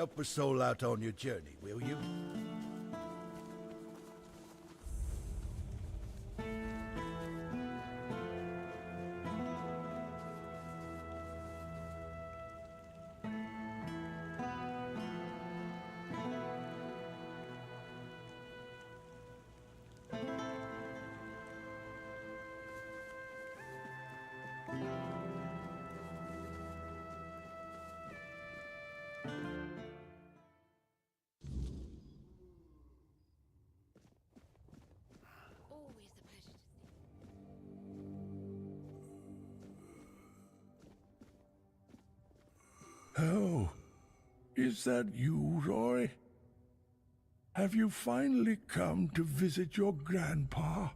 Help a soul out on your journey, will you? Always a pleasure to see you. Oh, is that you, Roy? Have you finally come to visit your grandpa?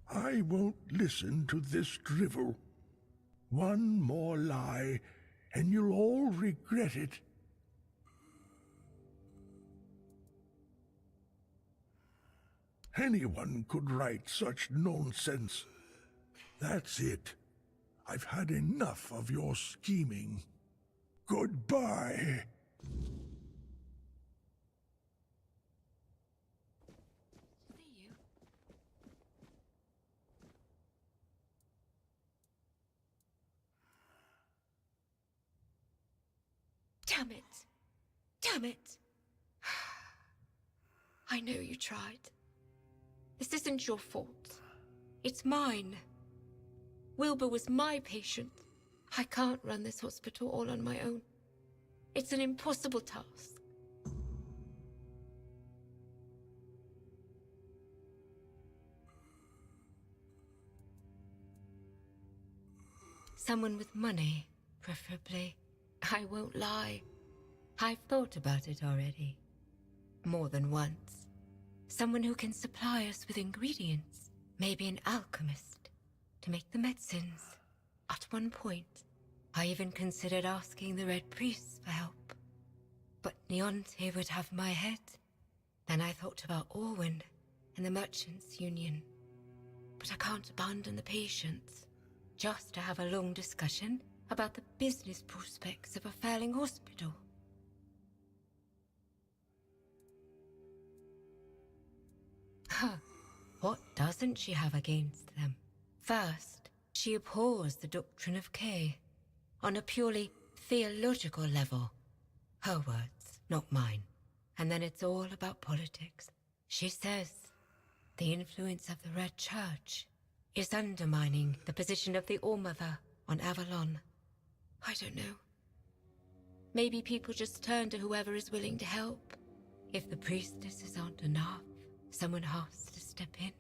I won't listen to this drivel. One more lie, and you'll all regret it. Anyone could write such nonsense. That's it. I've had enough of your scheming. Goodbye. See you. Damn it! Damn it! I know you tried. This isn't your fault. It's mine. Wilbur was my patient. I can't run this hospital all on my own. It's an impossible task. Someone with money, preferably. I won't lie. I've thought about it already. More than once. Someone who can supply us with ingredients. Maybe an alchemist to make the medicines. At one point, I even considered asking the Red Priests for help. But Neonte would have my head. Then I thought about Orwin and the Merchants' Union. But I can't abandon the patients just to have a long discussion about the business prospects of a failing hospital. Huh. What doesn't she have against them? First, she abhors the doctrine of K. On a purely theological level. Her words, not mine. And then it's all about politics. She says the influence of the Red Church is undermining the position of the All-Mother on Avalon. I don't know. Maybe people just turn to whoever is willing to help. If the priestesses aren't enough, someone has to step in.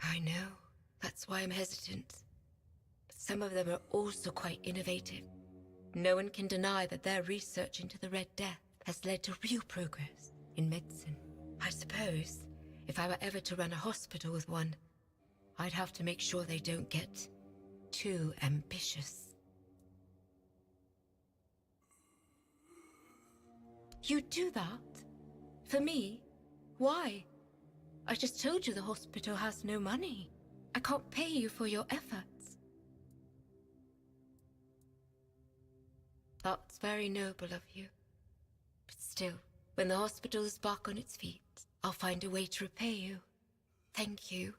I know. That's why I'm hesitant. But some of them are also quite innovative. No one can deny that their research into the Red Death has led to real progress in medicine. I suppose if I were ever to run a hospital with one, I'd have to make sure they don't get too ambitious. You'd do that? For me? Why? I just told you the hospital has no money. I can't pay you for your efforts. That's very noble of you. But still, when the hospital is back on its feet, I'll find a way to repay you. Thank you.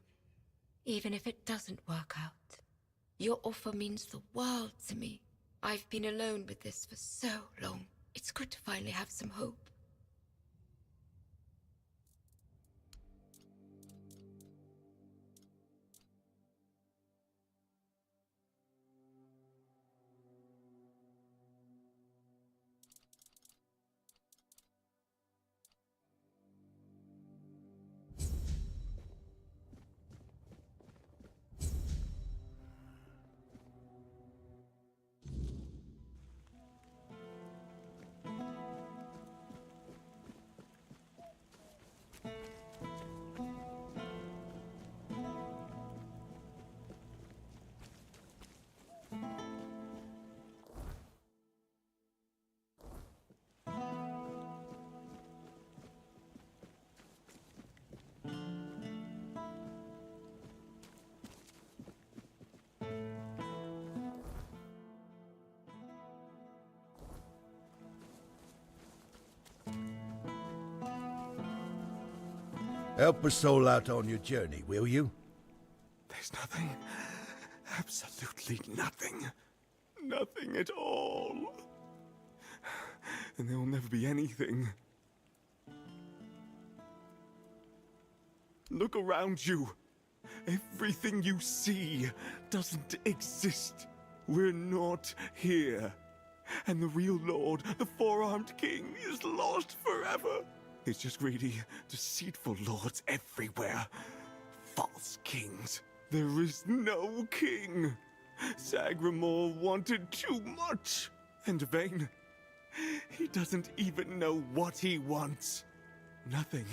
Even if it doesn't work out. Your offer means the world to me. I've been alone with this for so long. It's good to finally have some hope. Help a soul out on your journey, will you? There's nothing. Absolutely nothing. Nothing at all. And there will never be anything. Look around you. Everything you see doesn't exist. We're not here. And the real Lord, the four-armed king, is lost forever. It's just greedy, deceitful lords everywhere. False kings. There is no king. Sagramore wanted too much. And Vayne, he doesn't even know what he wants. Nothing.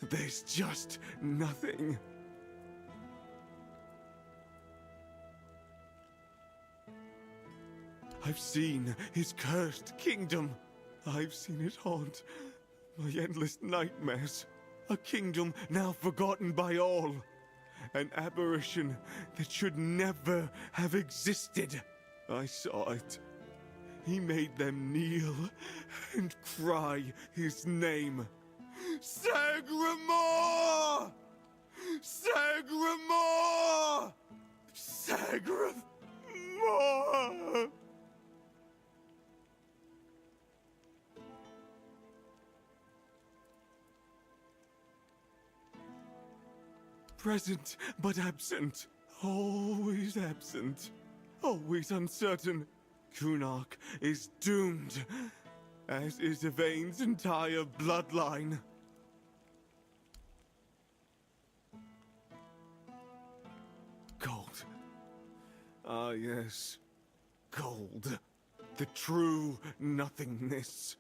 There's just nothing. I've seen his cursed kingdom. I've seen it haunt my endless nightmares. A kingdom now forgotten by all. An apparition that should never have existed. I saw it. He made them kneel and cry his name. Sagramore! Sagramore! Sagramore! Present, but absent. Always absent. Always uncertain. Kunark is doomed, as is Vayne's entire bloodline. Gold. Ah, yes. Gold. The true nothingness.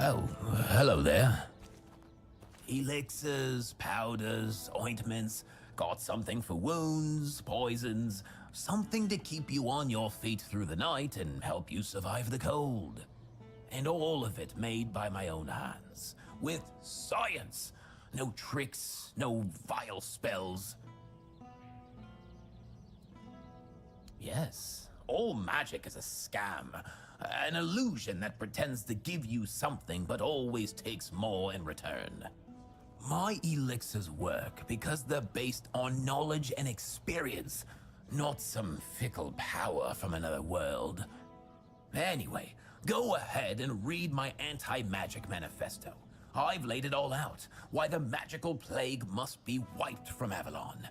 Oh, hello there. Elixirs, powders, ointments, got something for wounds, poisons, something to keep you on your feet through the night and help you survive the cold. And all of it made by my own hands, with science. No tricks, no vile spells. Yes, all magic is a scam. An illusion that pretends to give you something but always takes more in return. My elixirs work because they're based on knowledge and experience, not some fickle power from another world. Anyway, go ahead and read my anti-magic manifesto. I've laid it all out, why the magical plague must be wiped from Avalon.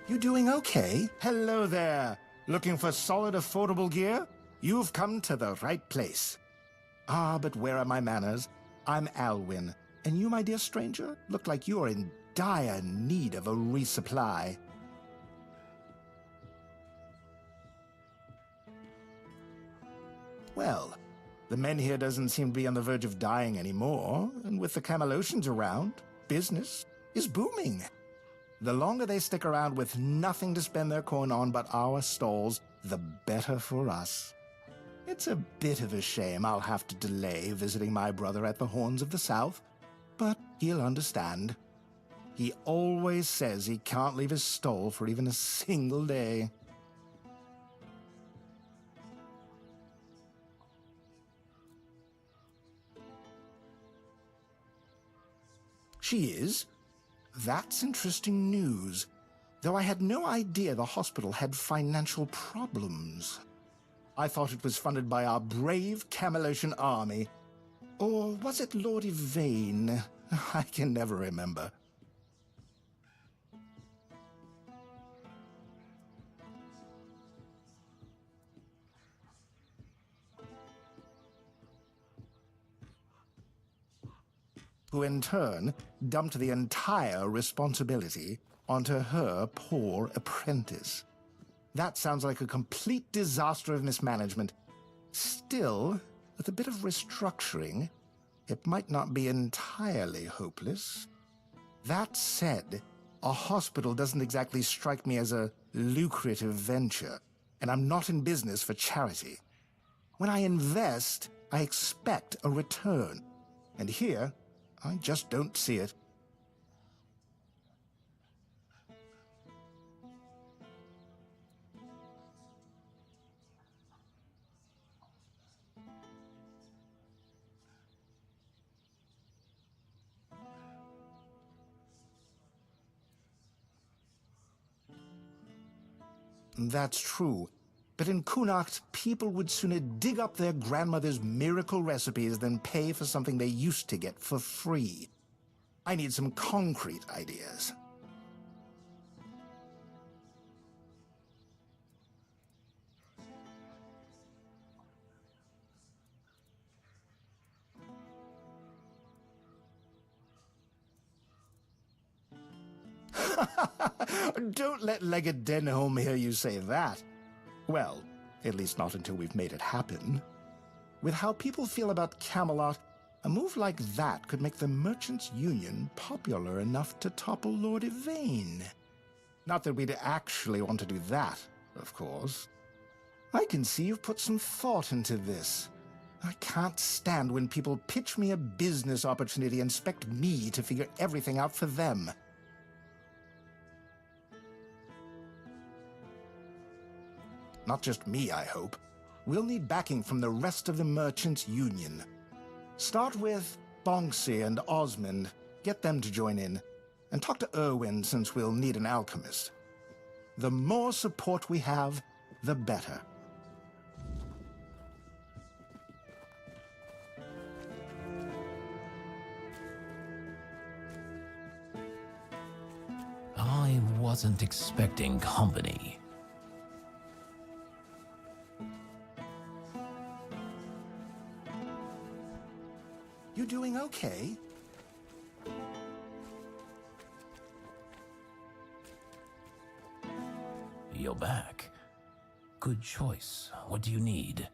You doing okay? Hello there. Looking for solid, affordable gear? You've come to the right place. Ah, but where are my manners? I'm Alwyn, and you, my dear stranger, look like you are in dire need of a resupply. Well, the men here doesn't seem to be on the verge of dying anymore, and with the Camelosians around, business is booming. The longer they stick around with nothing to spend their coin on but our stalls, the better for us. It's a bit of a shame I'll have to delay visiting my brother at the Horns of the South, but he'll understand. He always says he can't leave his stall for even a single day. She is? That's interesting news, though I had no idea the hospital had financial problems. I thought it was funded by our brave Camelosian army. Or was it Lord Yvain? I can never remember. Who in turn dumped the entire responsibility onto her poor apprentice. That sounds like a complete disaster of mismanagement. Still, with a bit of restructuring, it might not be entirely hopeless. That said, a hospital doesn't exactly strike me as a lucrative venture, and I'm not in business for charity. When I invest, I expect a return, and here, I just don't see it. That's true. But in Kunacht, people would sooner dig up their grandmother's miracle recipes than pay for something they used to get for free. I need some concrete ideas. Don't let Legged Denholm hear you say that. Well, at least not until we've made it happen. With how people feel about Camelot, a move like that could make the Merchants' Union popular enough to topple Lord Yvain. Not that we'd actually want to do that, of course. I can see you've put some thought into this. I can't stand when people pitch me a business opportunity and expect me to figure everything out for them. Not just me, I hope. we'll need backing from the rest of the Merchants' Union. Start with Bonksy and Osmond, get them to join in, and talk to Irwin since we'll need an alchemist. The more support we have, the better. I wasn't expecting company. You doing okay? You're back. Good choice. What do you need?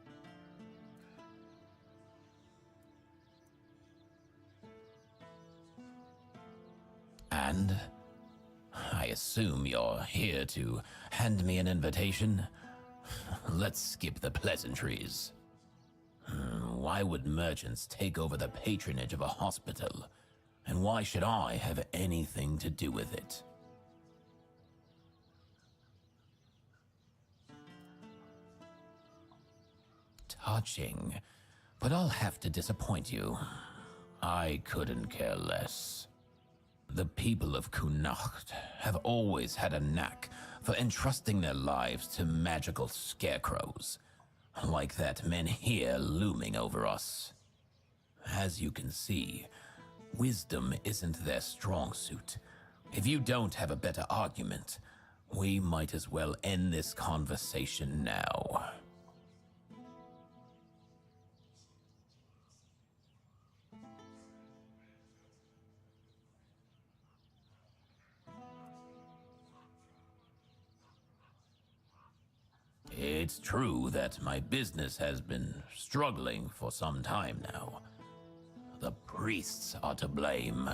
And? I assume you're here to hand me an invitation? Let's skip the pleasantries. Why would merchants take over the patronage of a hospital? And why should I have anything to do with it? Touching, but I'll have to disappoint you. I couldn't care less. The people of Connacht have always had a knack for entrusting their lives to magical scarecrows, like that men here looming over us. As you can see, wisdom isn't their strong suit. If you don't have a better argument, we might as well end this conversation now. It's true that my business has been struggling for some time now. The priests are to blame.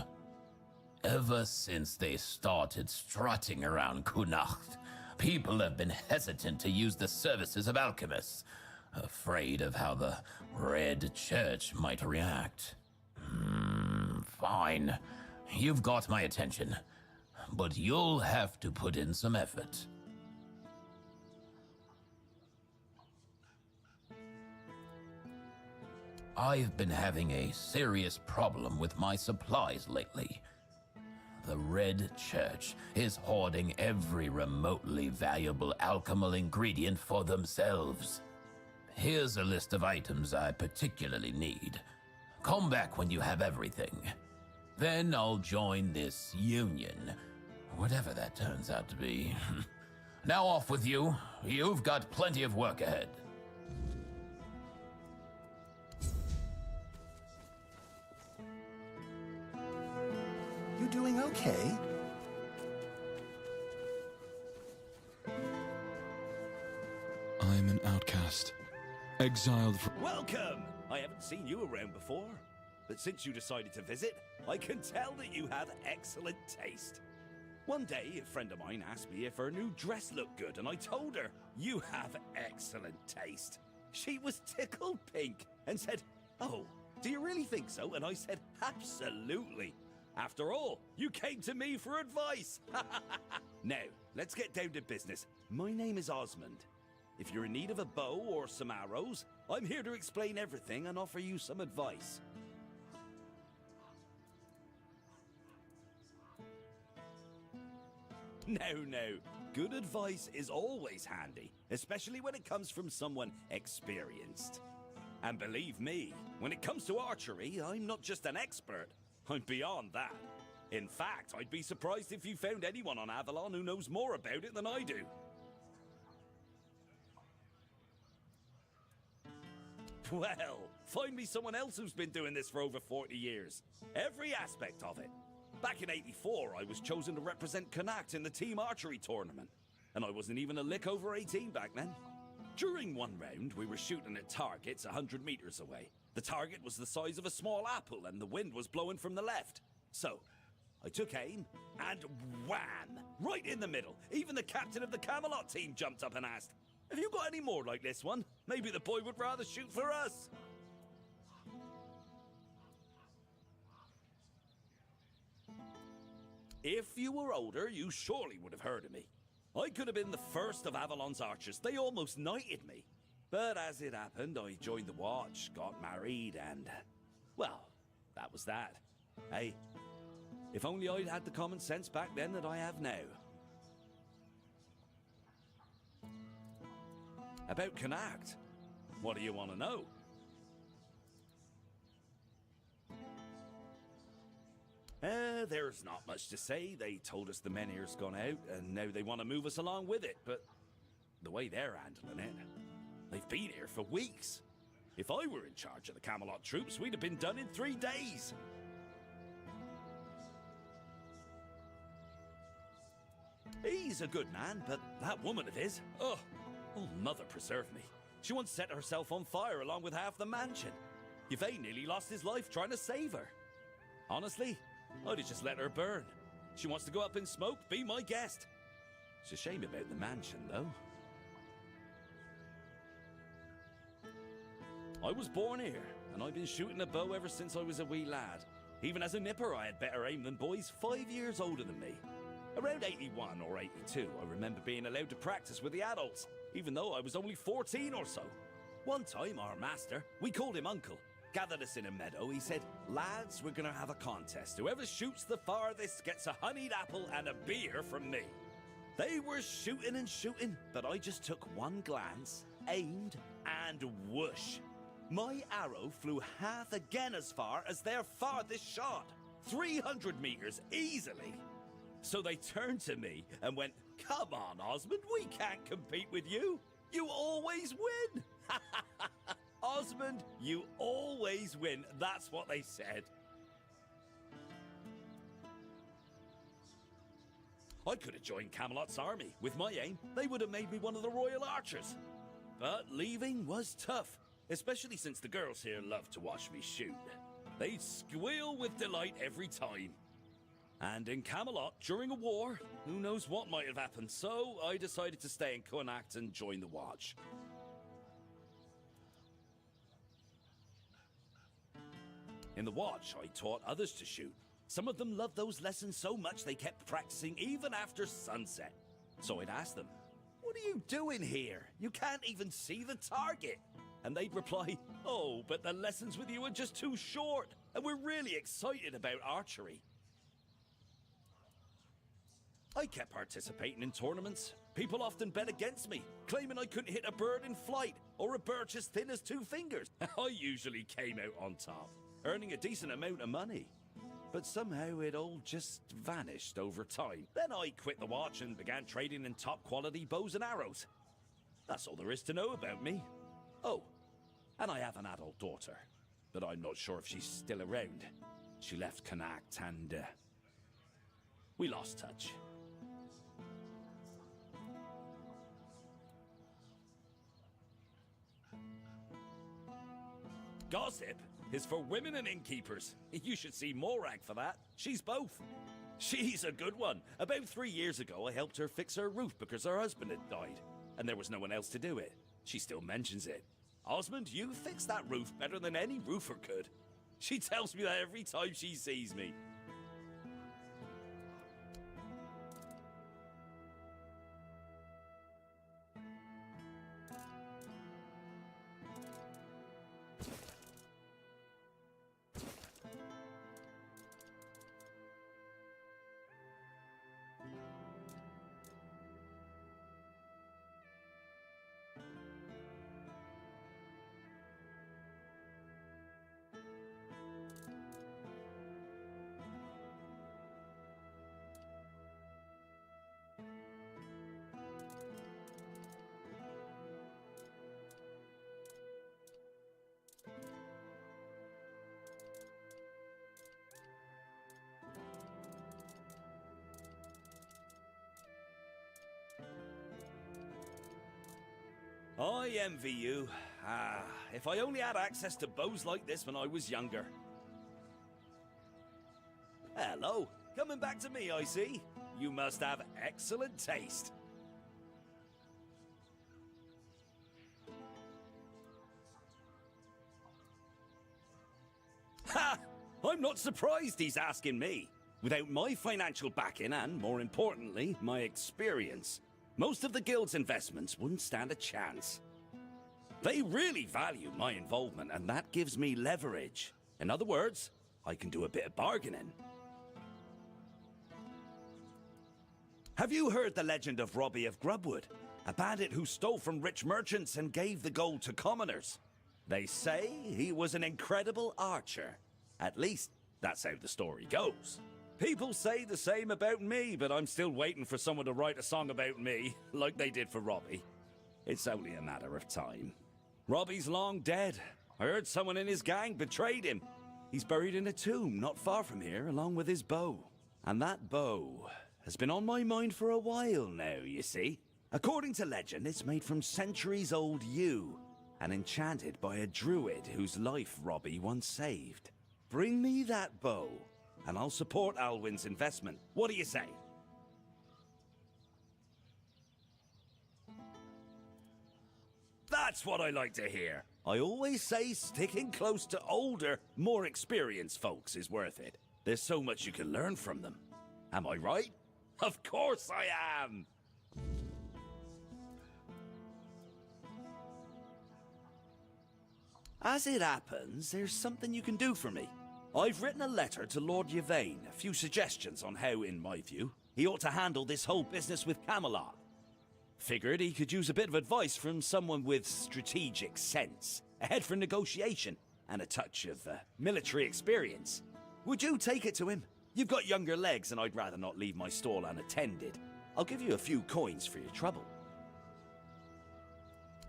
Ever since they started strutting around Connacht, people have been hesitant to use the services of alchemists, afraid of how the Red Church might react. Fine. You've got my attention, but you'll have to put in some effort. I've been having a serious problem with my supplies lately. The Red Church is hoarding every remotely valuable alchemical ingredient for themselves. Here's a list of items I particularly need. Come back when you have everything. Then I'll join this union, whatever that turns out to be. Now off with you. You've got plenty of work ahead. You doing okay? I'm an outcast, exiled from... Welcome! I haven't seen you around before, but since you decided to visit, I can tell that you have excellent taste. One day, a friend of mine asked me if her new dress looked good, and I told her, you have excellent taste. She was tickled pink and said, oh, do you really think so? And I said, absolutely. After all, you came to me for advice. Now, let's get down to business. My name is Osmond. If you're in need of a bow or some arrows, I'm here to explain everything and offer you some advice. No. Good advice is always handy, especially when it comes from someone experienced. And believe me, when it comes to archery, I'm not just an expert. I'm beyond that. In fact, I'd be surprised if you found anyone on Avalon who knows more about it than I do. Well, find me someone else who's been doing this for over 40 years. Every aspect of it. Back in '84, I was chosen to represent Connacht in the team archery tournament. And I wasn't even a lick over 18 back then. During one round, we were shooting at targets 100 meters away. The target was the size of a small apple and the wind was blowing from the left. So, I took aim and wham! Right in the middle. Even the captain of the Camelot team jumped up and asked, have you got any more like this one? Maybe the boy would rather shoot for us. If you were older, you surely would have heard of me. I could have been the first of Avalon's archers. They almost knighted me. But as it happened, I joined the watch, got married, and... well, that was that. Hey, if only I'd had the common sense back then that I have now. About Connacht, what do you want to know? There's not much to say. They told us the Menhir's gone out, and now they want to move us along with it, but the way they're handling it, they've been here for weeks. If I were in charge of the Camelot troops, we'd have been done in 3 days. He's a good man, but that woman of his, oh, mother preserve me. She once set herself on fire along with half the mansion. Yvain nearly lost his life trying to save her. Honestly, I'd have just let her burn. She wants to go up in smoke, be my guest. It's a shame about the mansion, though. I was born here, and I've been shooting a bow ever since I was a wee lad. Even as a nipper, I had better aim than boys 5 years older than me. Around 81 or 82, I remember being allowed to practice with the adults, even though I was only 14 or so. One time, our master, we called him Uncle, gathered us in a meadow. He said, "Lads, we're gonna have a contest. Whoever shoots the farthest gets a honeyed apple and a beer from me." They were shooting and shooting, but I just took one glance, aimed, and whoosh. My arrow flew half again as far as their farthest shot. 300 meters easily. So they turned to me and went, "Come on, Osmond, we can't compete with you. You always win." Osmond, you always win. That's what they said. I could have joined Camelot's army. With my aim, they would have made me one of the royal archers. But leaving was tough, especially since the girls here love to watch me shoot. They'd squeal with delight every time. And in Camelot, during a war, who knows what might have happened, so I decided to stay in Connacht and join the Watch. In the Watch, I taught others to shoot. Some of them loved those lessons so much they kept practicing even after sunset. So I'd ask them, "What are you doing here? You can't even see the target." And they'd reply, "Oh, but the lessons with you are just too short, and we're really excited about archery." I kept participating in tournaments. People often bet against me, claiming I couldn't hit a bird in flight or a birch as thin as 2 fingers. I usually came out on top, earning a decent amount of money. But somehow it all just vanished over time. Then I quit the Watch and began trading in top quality bows and arrows. That's all there is to know about me. Oh, and I have an adult daughter, but I'm not sure if she's still around. She left Connacht and we lost touch. Gossip is for women and innkeepers. You should see Morag for that. She's both. She's a good one. About 3 years ago, I helped her fix her roof because her husband had died, and there was no one else to do it. She still mentions it. "Osmond, you fixed that roof better than any roofer could." She tells me that every time she sees me. I envy you. If I only had access to bows like this when I was younger. Hello. Coming back to me, I see. You must have excellent taste. Ha! I'm not surprised he's asking me. Without my financial backing and, more importantly, my experience, most of the guild's investments wouldn't stand a chance. They really value my involvement, and that gives me leverage. In other words, I can do a bit of bargaining. Have you heard the legend of Robbie of Grubwood? A bandit who stole from rich merchants and gave the gold to commoners. They say he was an incredible archer. At least, that's how the story goes. People say the same about me, but I'm still waiting for someone to write a song about me, like they did for Robbie. It's only a matter of time. Robbie's long dead. I heard someone in his gang betrayed him. He's buried in a tomb not far from here, along with his bow. And that bow has been on my mind for a while now, you see. According to legend, it's made from centuries-old yew, and enchanted by a druid whose life Robbie once saved. Bring me that bow, and I'll support Alwyn's investment. What do you say? That's what I like to hear. I always say sticking close to older, more experienced folks is worth it. There's so much you can learn from them. Am I right? Of course I am! As it happens, there's something you can do for me. I've written a letter to Lord Yvain, a few suggestions on how, in my view, he ought to handle this whole business with Camelot. Figured he could use a bit of advice from someone with strategic sense, a head for negotiation, and a touch of military experience. Would you take it to him? You've got younger legs, and I'd rather not leave my stall unattended. I'll give you a few coins for your trouble.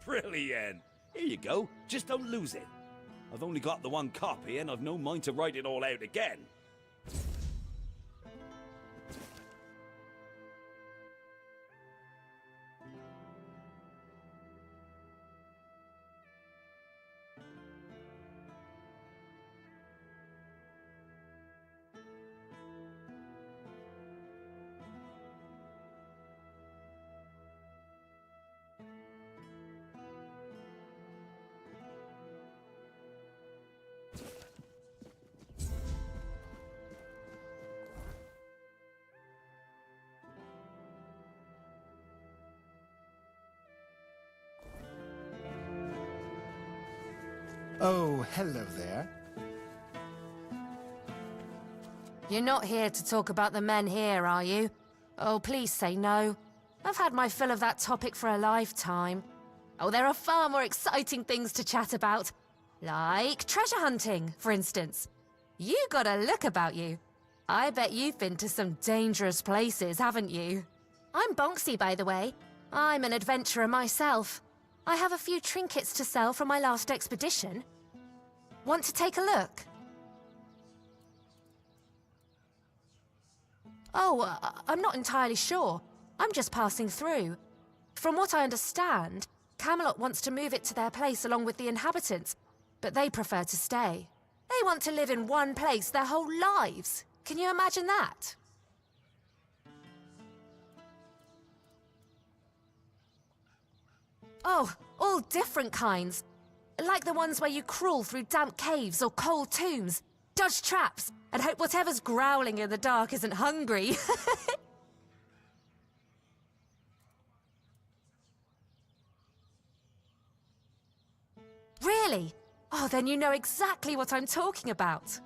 Brilliant! Here you go, just don't lose it. I've only got the one copy, and I've no mind to write it all out again. Oh, hello there. You're not here to talk about the men here, are you? Oh, please say no. I've had my fill of that topic for a lifetime. Oh, there are far more exciting things to chat about. Like treasure hunting, for instance. You got a look about you. I bet you've been to some dangerous places, haven't you? I'm Bonksy, by the way. I'm an adventurer myself. I have a few trinkets to sell from my last expedition. Want to take a look? Oh, I'm not entirely sure. I'm just passing through. From what I understand, Camelot wants to move it to their place along with the inhabitants, but they prefer to stay. They want to live in one place their whole lives. Can you imagine that? Oh, all different kinds. Like the ones where you crawl through damp caves or cold tombs, dodge traps, and hope whatever's growling in the dark isn't hungry. Really? Oh, then you know exactly what I'm talking about.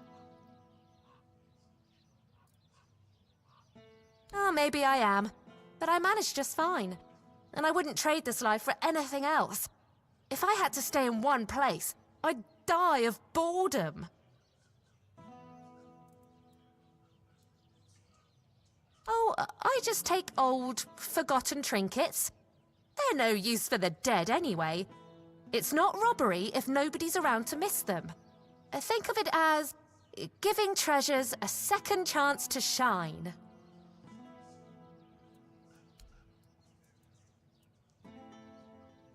Oh, maybe I am. But I manage just fine. And I wouldn't trade this life for anything else. If I had to stay in one place, I'd die of boredom. Oh, I just take old, forgotten trinkets. They're no use for the dead anyway. It's not robbery if nobody's around to miss them. Think of it as giving treasures a second chance to shine.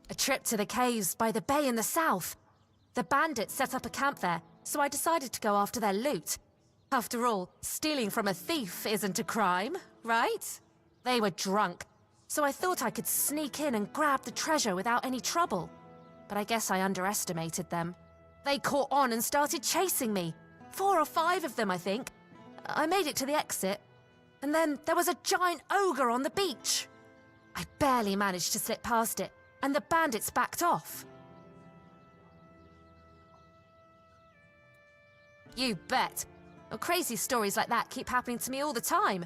A trip to the caves by the bay in the south. The bandits set up a camp there, so I decided to go after their loot. After all, stealing from a thief isn't a crime, right? They were drunk, so I thought I could sneak in and grab the treasure without any trouble. But I guess I underestimated them. They caught on and started chasing me. 4 or 5 of them, I think. I made it to the exit, and then there was a giant ogre on the beach. I barely managed to slip past it, and the bandits backed off. You bet. Well, crazy stories like that keep happening to me all the time.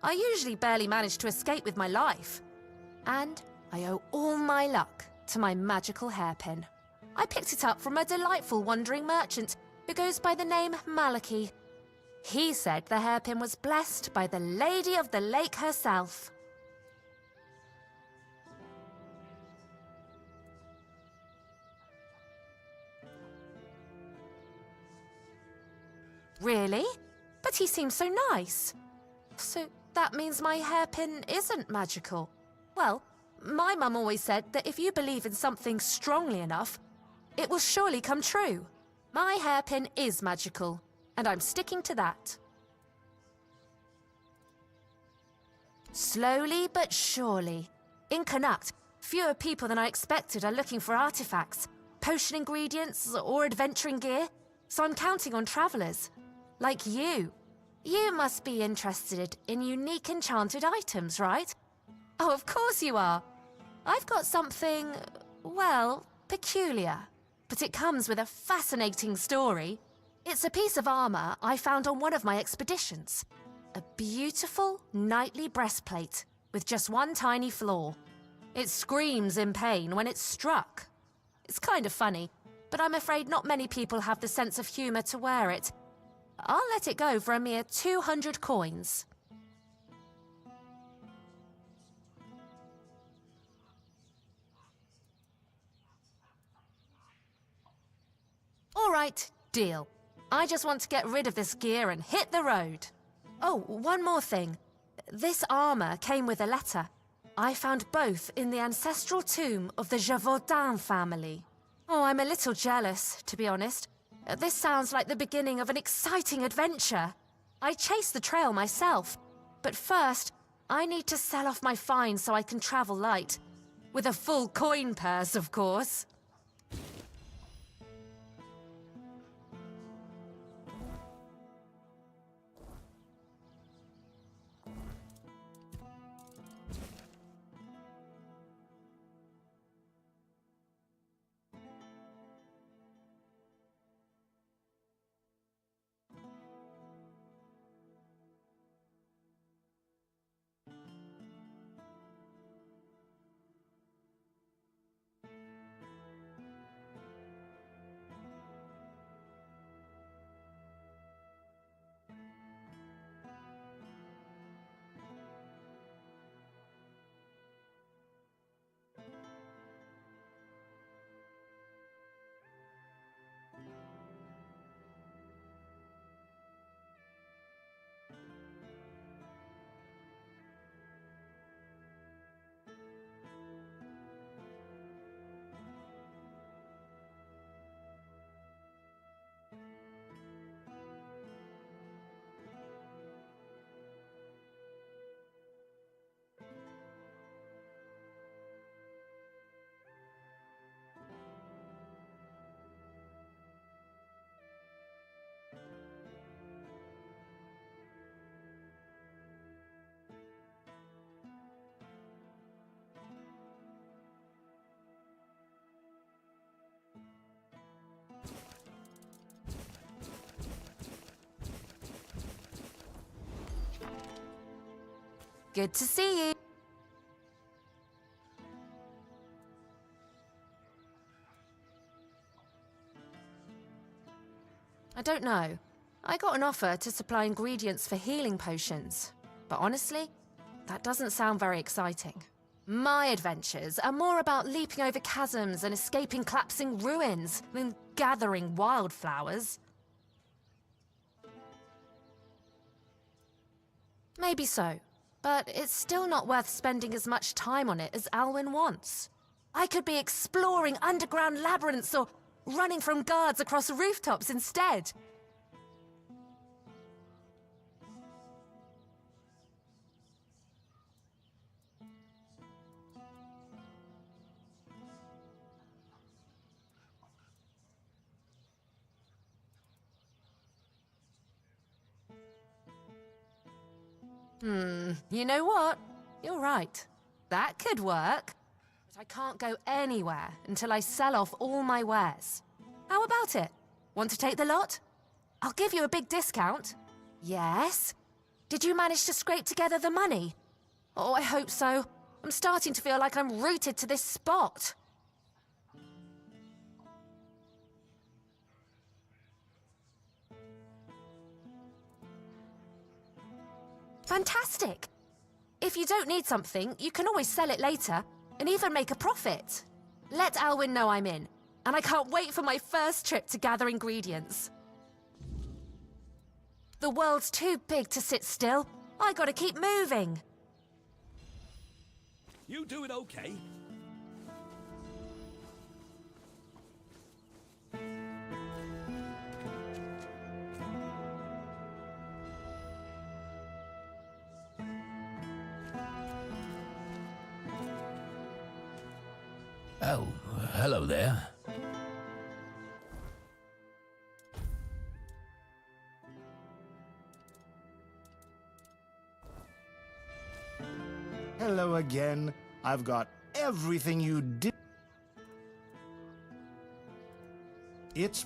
I usually barely manage to escape with my life. And I owe all my luck to my magical hairpin. I picked it up from a delightful wandering merchant who goes by the name Malachi. He said the hairpin was blessed by the Lady of the Lake herself. Really? But he seems so nice. So that means my hairpin isn't magical. Well, my mum always said that if you believe in something strongly enough, it will surely come true. My hairpin is magical, and I'm sticking to that. Slowly but surely. In Connacht, fewer people than I expected are looking for artifacts, potion ingredients, or adventuring gear, so I'm counting on travelers. Like you. You must be interested in unique enchanted items, right? Oh, of course you are. I've got something, well, peculiar. But it comes with a fascinating story. It's a piece of armor I found on one of my expeditions. A beautiful, knightly breastplate with just one tiny flaw. It screams in pain when it's struck. It's kind of funny, but I'm afraid not many people have the sense of humor to wear it. I'll let it go for a mere 200 coins. All right, deal. I just want to get rid of this gear and hit the road. Oh, one more thing. This armor came with a letter. I found both in the ancestral tomb of the Gévaudan family. Oh, I'm a little jealous, to be honest. This sounds like the beginning of an exciting adventure. I chased the trail myself, but first, I need to sell off my finds so I can travel light. With a full coin purse, of course. Good to see you. I don't know. I got an offer to supply ingredients for healing potions. But honestly, that doesn't sound very exciting. My adventures are more about leaping over chasms and escaping collapsing ruins than gathering wildflowers. Maybe so. But it's still not worth spending as much time on it as Alwyn wants. I could be exploring underground labyrinths or running from guards across rooftops instead. You know what? You're right. That could work. But I can't go anywhere until I sell off all my wares. How about it? Want to take the lot? I'll give you a big discount. Yes? Did you manage to scrape together the money? Oh, I hope so. I'm starting to feel like I'm rooted to this spot. Fantastic! If you don't need something, you can always sell it later, and even make a profit. Let Alwyn know I'm in, and I can't wait for my first trip to gather ingredients. The world's too big to sit still. I gotta keep moving. You doing okay? Oh, hello there. Hello again. I've got everything you did. It's...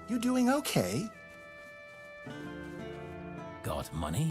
You doing okay? Got money?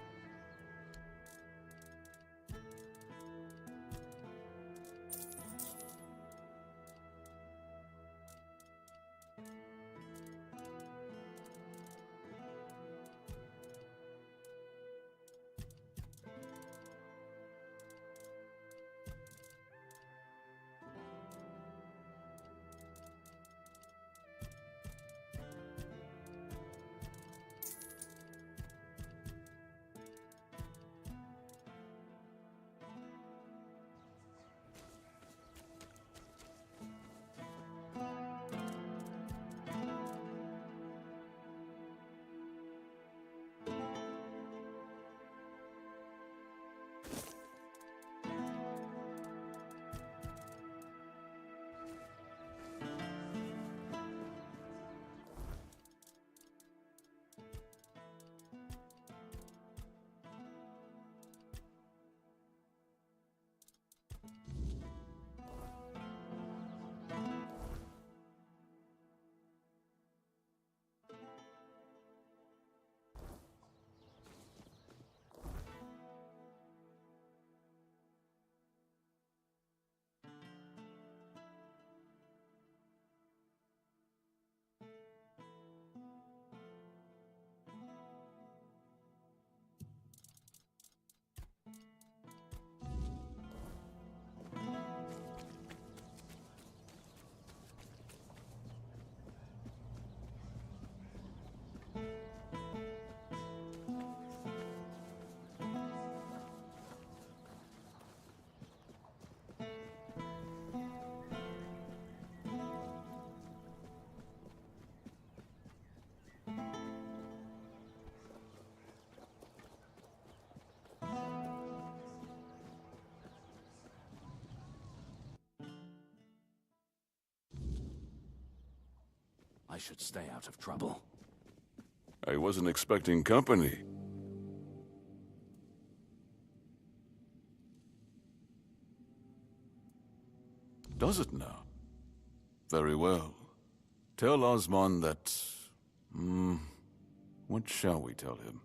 should stay out of trouble. I wasn't expecting company. Does it now? Very well. Tell Osmond that... what shall we tell him?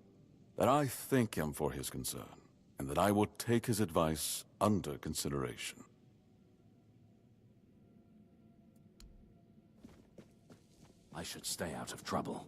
That I thank him for his concern, and that I will take his advice under consideration. I should stay out of trouble.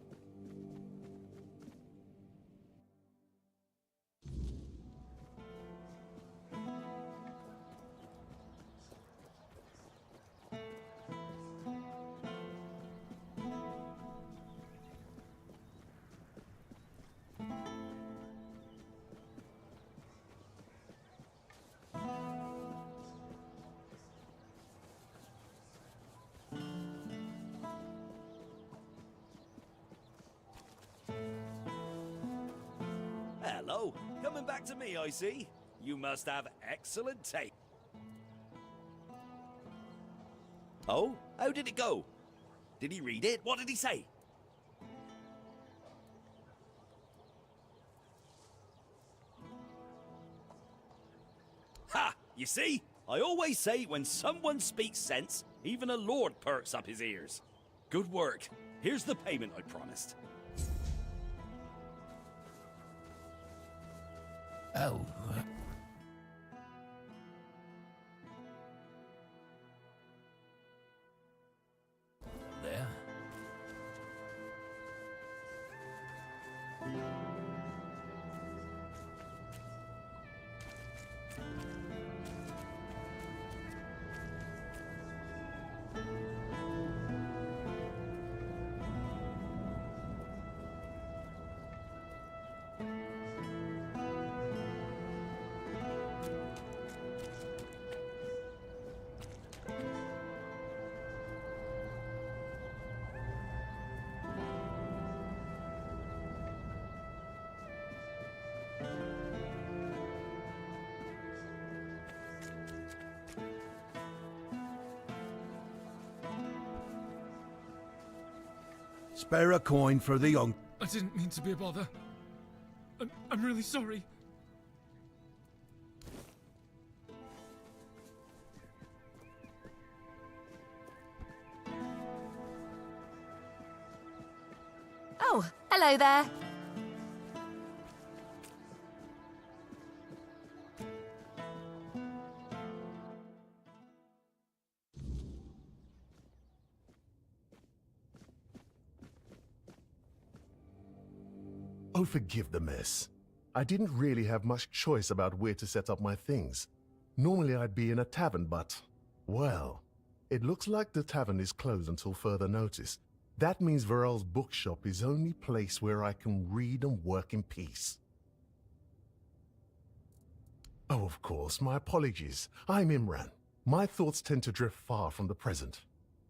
Hello, coming back to me, I see. You must have excellent taste. Oh, how did it go? Did he read it? What did he say? Ha! You see? I always say when someone speaks sense, even a lord perks up his ears. Good work. Here's the payment I promised. Oh. There. Spare a coin for the young. I didn't mean to be a bother. I'm really sorry. Oh, hello there. Oh, forgive the mess. I didn't really have much choice about where to set up my things. Normally I'd be in a tavern, but... well, it looks like the tavern is closed until further notice. That means Varel's bookshop is the only place where I can read and work in peace. Oh, of course, my apologies. I'm Imran. My thoughts tend to drift far from the present.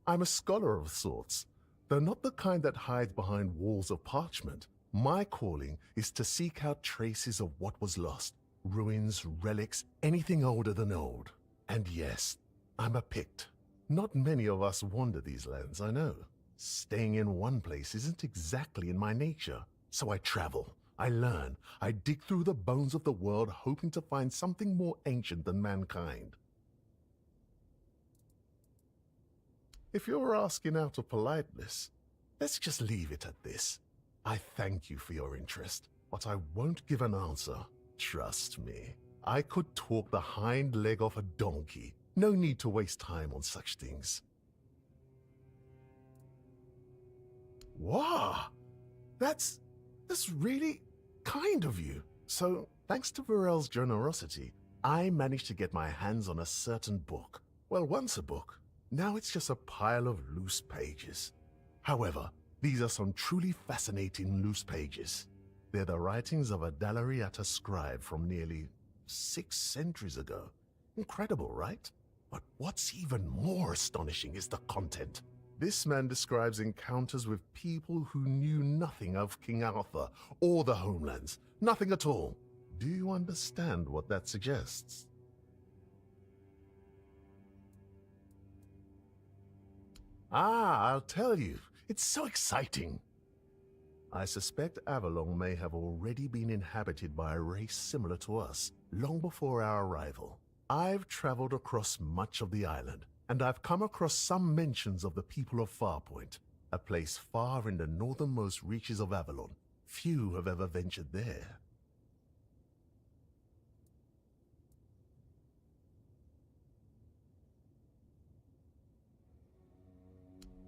I'm a scholar of sorts, though not the kind that hides behind walls of parchment. My calling is to seek out traces of what was lost, ruins, relics, anything older than old. And yes, I'm a Pict. Not many of us wander these lands, I know. Staying in one place isn't exactly in my nature. So I travel, I learn, I dig through the bones of the world hoping to find something more ancient than mankind. If you're asking out of politeness, let's just leave it at this. I thank you for your interest, but I won't give an answer. Trust me. I could talk the hind leg off a donkey. No need to waste time on such things. Wow! That's really kind of you. So, thanks to Varel's generosity, I managed to get my hands on a certain book. Well, once a book. Now it's just a pile of loose pages. However, these are some truly fascinating loose pages. They're the writings of a Dalariata scribe from nearly 6 centuries ago. Incredible, right? But what's even more astonishing is the content. This man describes encounters with people who knew nothing of King Arthur or the homelands. Nothing at all. Do you understand what that suggests? I'll tell you. It's so exciting. I suspect Avalon may have already been inhabited by a race similar to us, long before our arrival. I've traveled across much of the island, and I've come across some mentions of the people of Farpoint, a place far in the northernmost reaches of Avalon. Few have ever ventured there.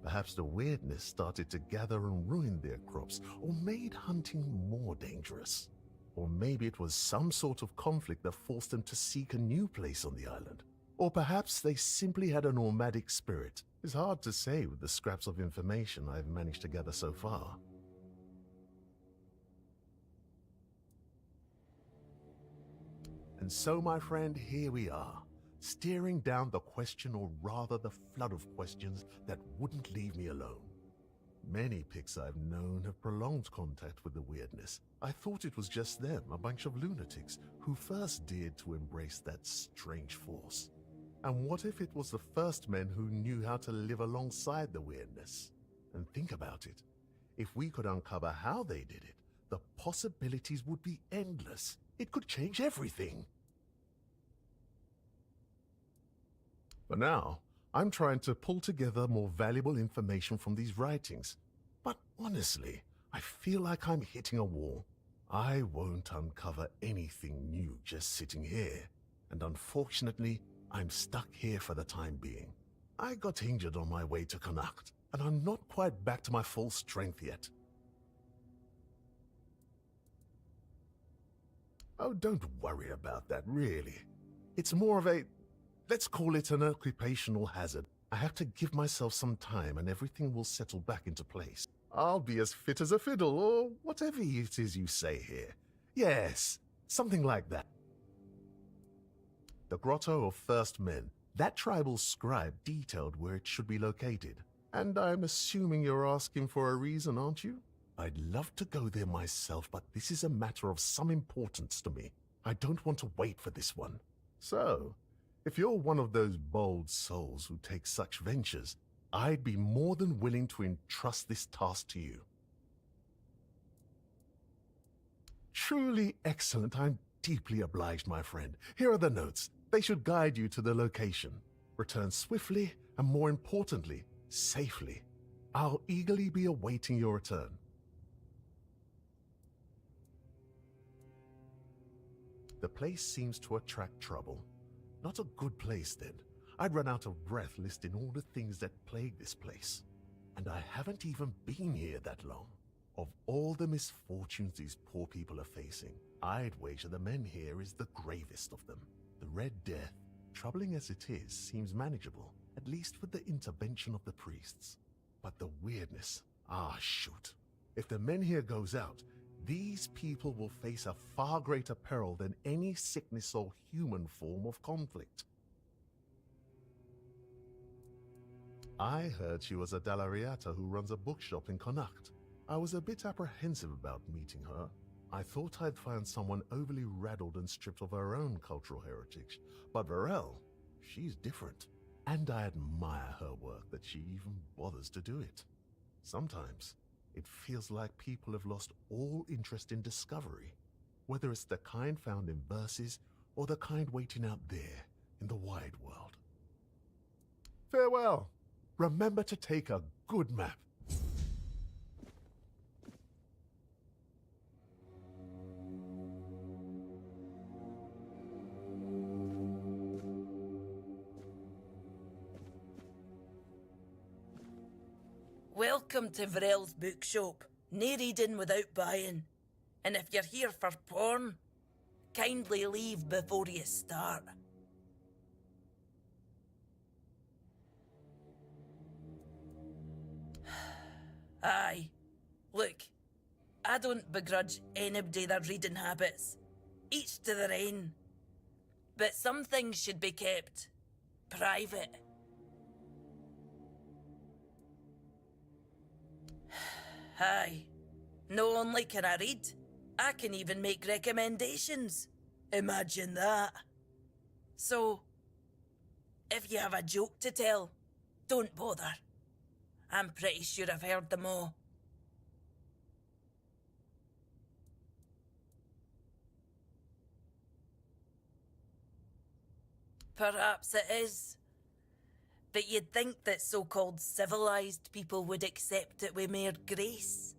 Perhaps the weirdness started to gather and ruin their crops, or made hunting more dangerous. Or maybe it was some sort of conflict that forced them to seek a new place on the island. Or perhaps they simply had a nomadic spirit. It's hard to say with the scraps of information I've managed to gather so far. And so, my friend, here we are, staring down the question, or rather the flood of questions that wouldn't leave me alone. Many Picts I've known have prolonged contact with the weirdness. I thought it was just them, a bunch of lunatics, who first dared to embrace that strange force. And what if it was the first men who knew how to live alongside the weirdness? And think about it. If we could uncover how they did it, the possibilities would be endless. It could change everything. For now, I'm trying to pull together more valuable information from these writings. But honestly, I feel like I'm hitting a wall. I won't uncover anything new just sitting here. And unfortunately, I'm stuck here for the time being. I got injured on my way to Connacht, and I'm not quite back to my full strength yet. Oh, don't worry about that, really. It's more of a... let's call it an occupational hazard. I have to give myself some time and everything will settle back into place. I'll be as fit as a fiddle, or whatever it is you say here. Yes, something like that. The Grotto of First Men. That tribal scribe detailed where it should be located. And I'm assuming you're asking for a reason, aren't you? I'd love to go there myself, but this is a matter of some importance to me. I don't want to wait for this one. So, if you're one of those bold souls who take such ventures, I'd be more than willing to entrust this task to you. Truly excellent. I'm deeply obliged, my friend. Here are the notes. They should guide you to the location. Return swiftly, and more importantly, safely. I'll eagerly be awaiting your return. The place seems to attract trouble. Not a good place, then. I'd run out of breath listing all the things that plague this place. And I haven't even been here that long. Of all the misfortunes these poor people are facing, I'd wager the men here is the gravest of them. The Red Death, troubling as it is, seems manageable, at least with the intervention of the priests. But the weirdness, shoot. If the men here goes out, these people will face a far greater peril than any sickness or human form of conflict. I heard she was a Dalariata who runs a bookshop in Connacht. I was a bit apprehensive about meeting her. I thought I'd find someone overly rattled and stripped of her own cultural heritage. But Varel, she's different. And I admire her work that she even bothers to do it. Sometimes, it feels like people have lost all interest in discovery, whether it's the kind found in verses or the kind waiting out there in the wide world. Farewell. Remember to take a good map. Welcome to Varel's bookshop. No reading without buying. And if you're here for porn, kindly leave before you start. Aye. Look, I don't begrudge anybody their reading habits. Each to their own. But some things should be kept private. Aye. Not only can I read, I can even make recommendations. Imagine that. So, if you have a joke to tell, don't bother. I'm pretty sure I've heard them all. Perhaps it is. But you'd think that so-called civilized people would accept it with mere grace.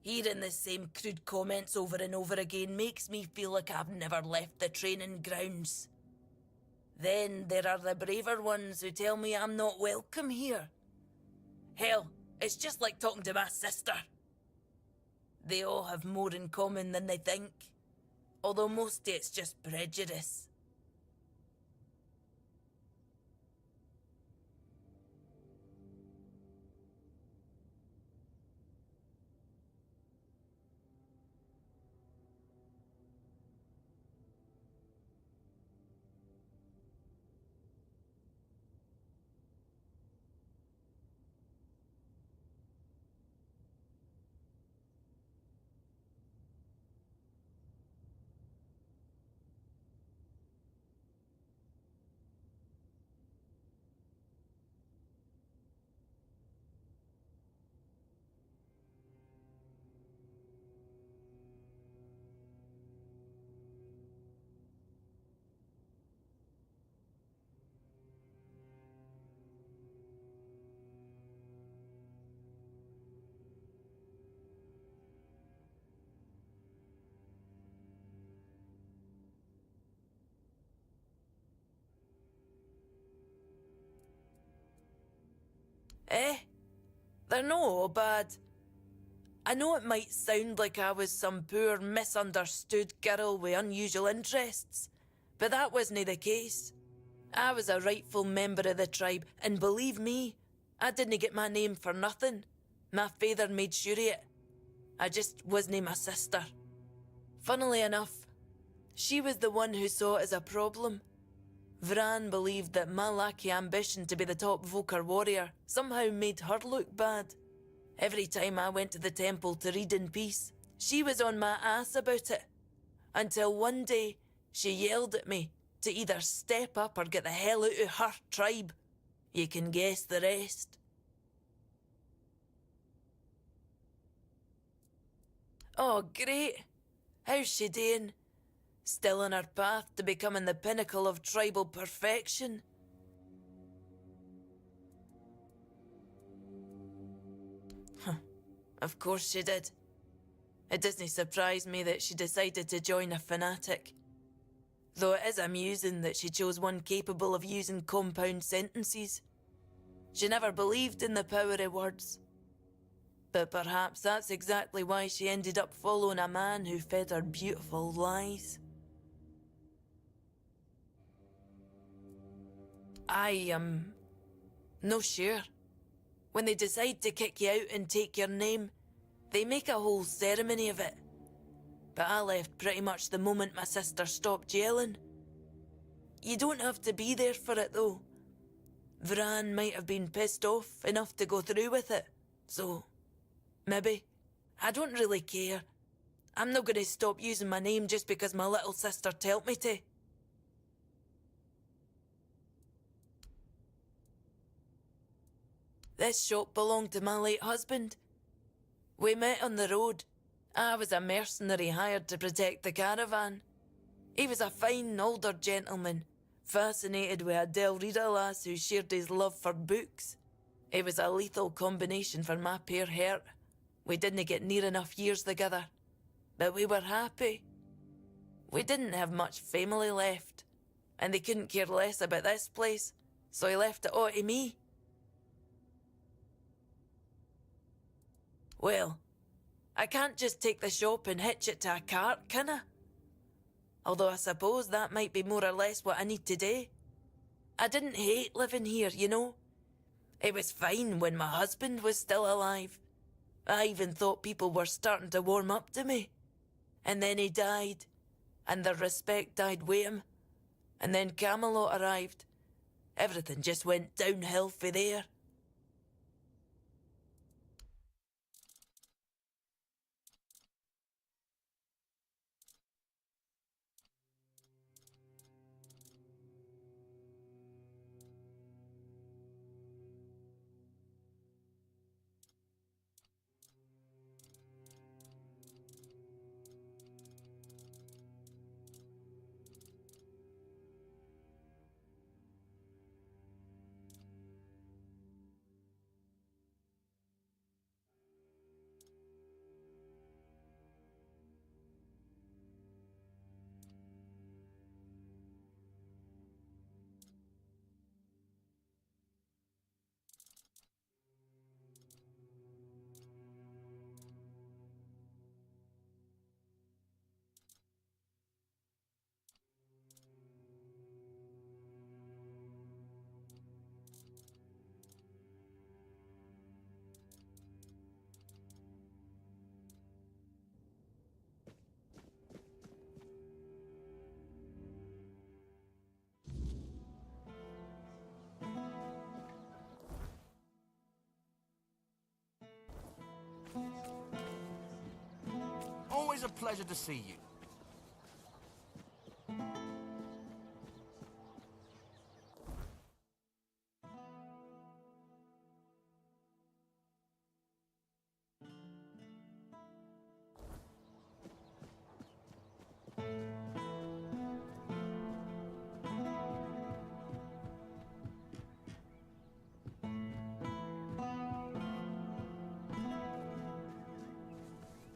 Hearing the same crude comments over and over again makes me feel like I've never left the training grounds. Then there are the braver ones who tell me I'm not welcome here. Hell, it's just like talking to my sister. They all have more in common than they think, although mostly it's just prejudice. Eh? They're no all bad. I know it might sound like I was some poor, misunderstood girl with unusual interests, but that wasn't the case. I was a rightful member of the tribe, and believe me, I didn't get my name for nothing. My father made sure of it. I just wasn't my sister. Funnily enough, she was the one who saw it as a problem. Vran believed that my lack of ambition to be the top Volker warrior somehow made her look bad. Every time I went to the temple to read in peace, she was on my ass about it. Until one day, she yelled at me to either step up or get the hell out of her tribe. You can guess the rest. Oh, great. How's she doing? Still on her path to becoming the pinnacle of tribal perfection? Huh. Of course she did. It doesn't surprise me that she decided to join a fanatic. Though it is amusing that she chose one capable of using compound sentences. She never believed in the power of words. But perhaps that's exactly why she ended up following a man who fed her beautiful lies. I am no sure. When they decide to kick you out and take your name, they make a whole ceremony of it. But I left pretty much the moment my sister stopped yelling. You don't have to be there for it though. Vran might have been pissed off enough to go through with it, so maybe. I don't really care. I'm not going to stop using my name just because my little sister told me to. This shop belonged to my late husband. We met on the road. I was a mercenary hired to protect the caravan. He was a fine older gentleman, fascinated with a Del Rita lass who shared his love for books. It was a lethal combination for my poor heart. We didn't get near enough years together, but we were happy. We didn't have much family left, and they couldn't care less about this place, so he left it all to me. Well, I can't just take the shop and hitch it to a cart, can I? Although I suppose that might be more or less what I need to do. I didn't hate living here, you know. It was fine when my husband was still alive. I even thought people were starting to warm up to me. And then he died, and the respect died with him. And then Camelot arrived. Everything just went downhill for there. Always a pleasure to see you.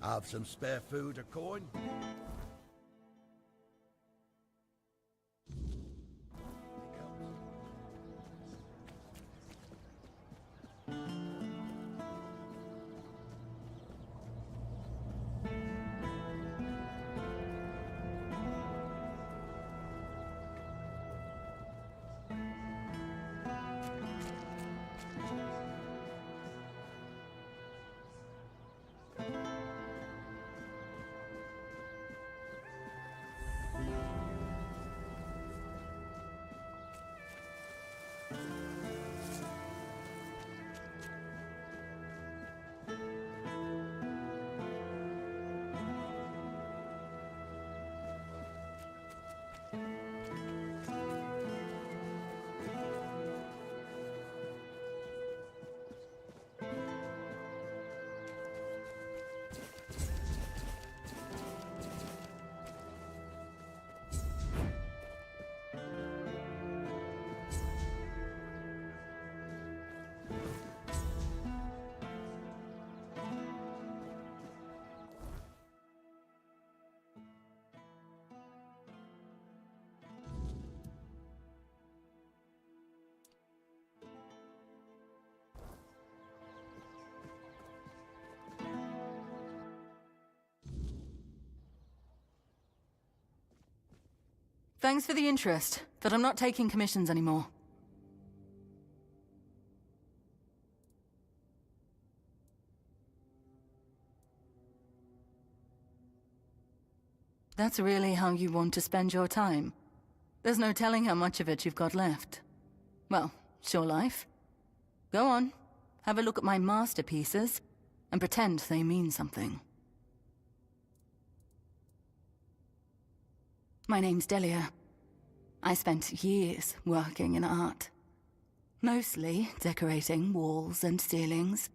Have some spare food or coin? Thanks for the interest, but I'm not taking commissions anymore. That's really how you want to spend your time? There's no telling how much of it you've got left. Well, it's your life. Go on, have a look at my masterpieces, and pretend they mean something. My name's Delia. I spent years working in art. Mostly decorating walls and ceilings,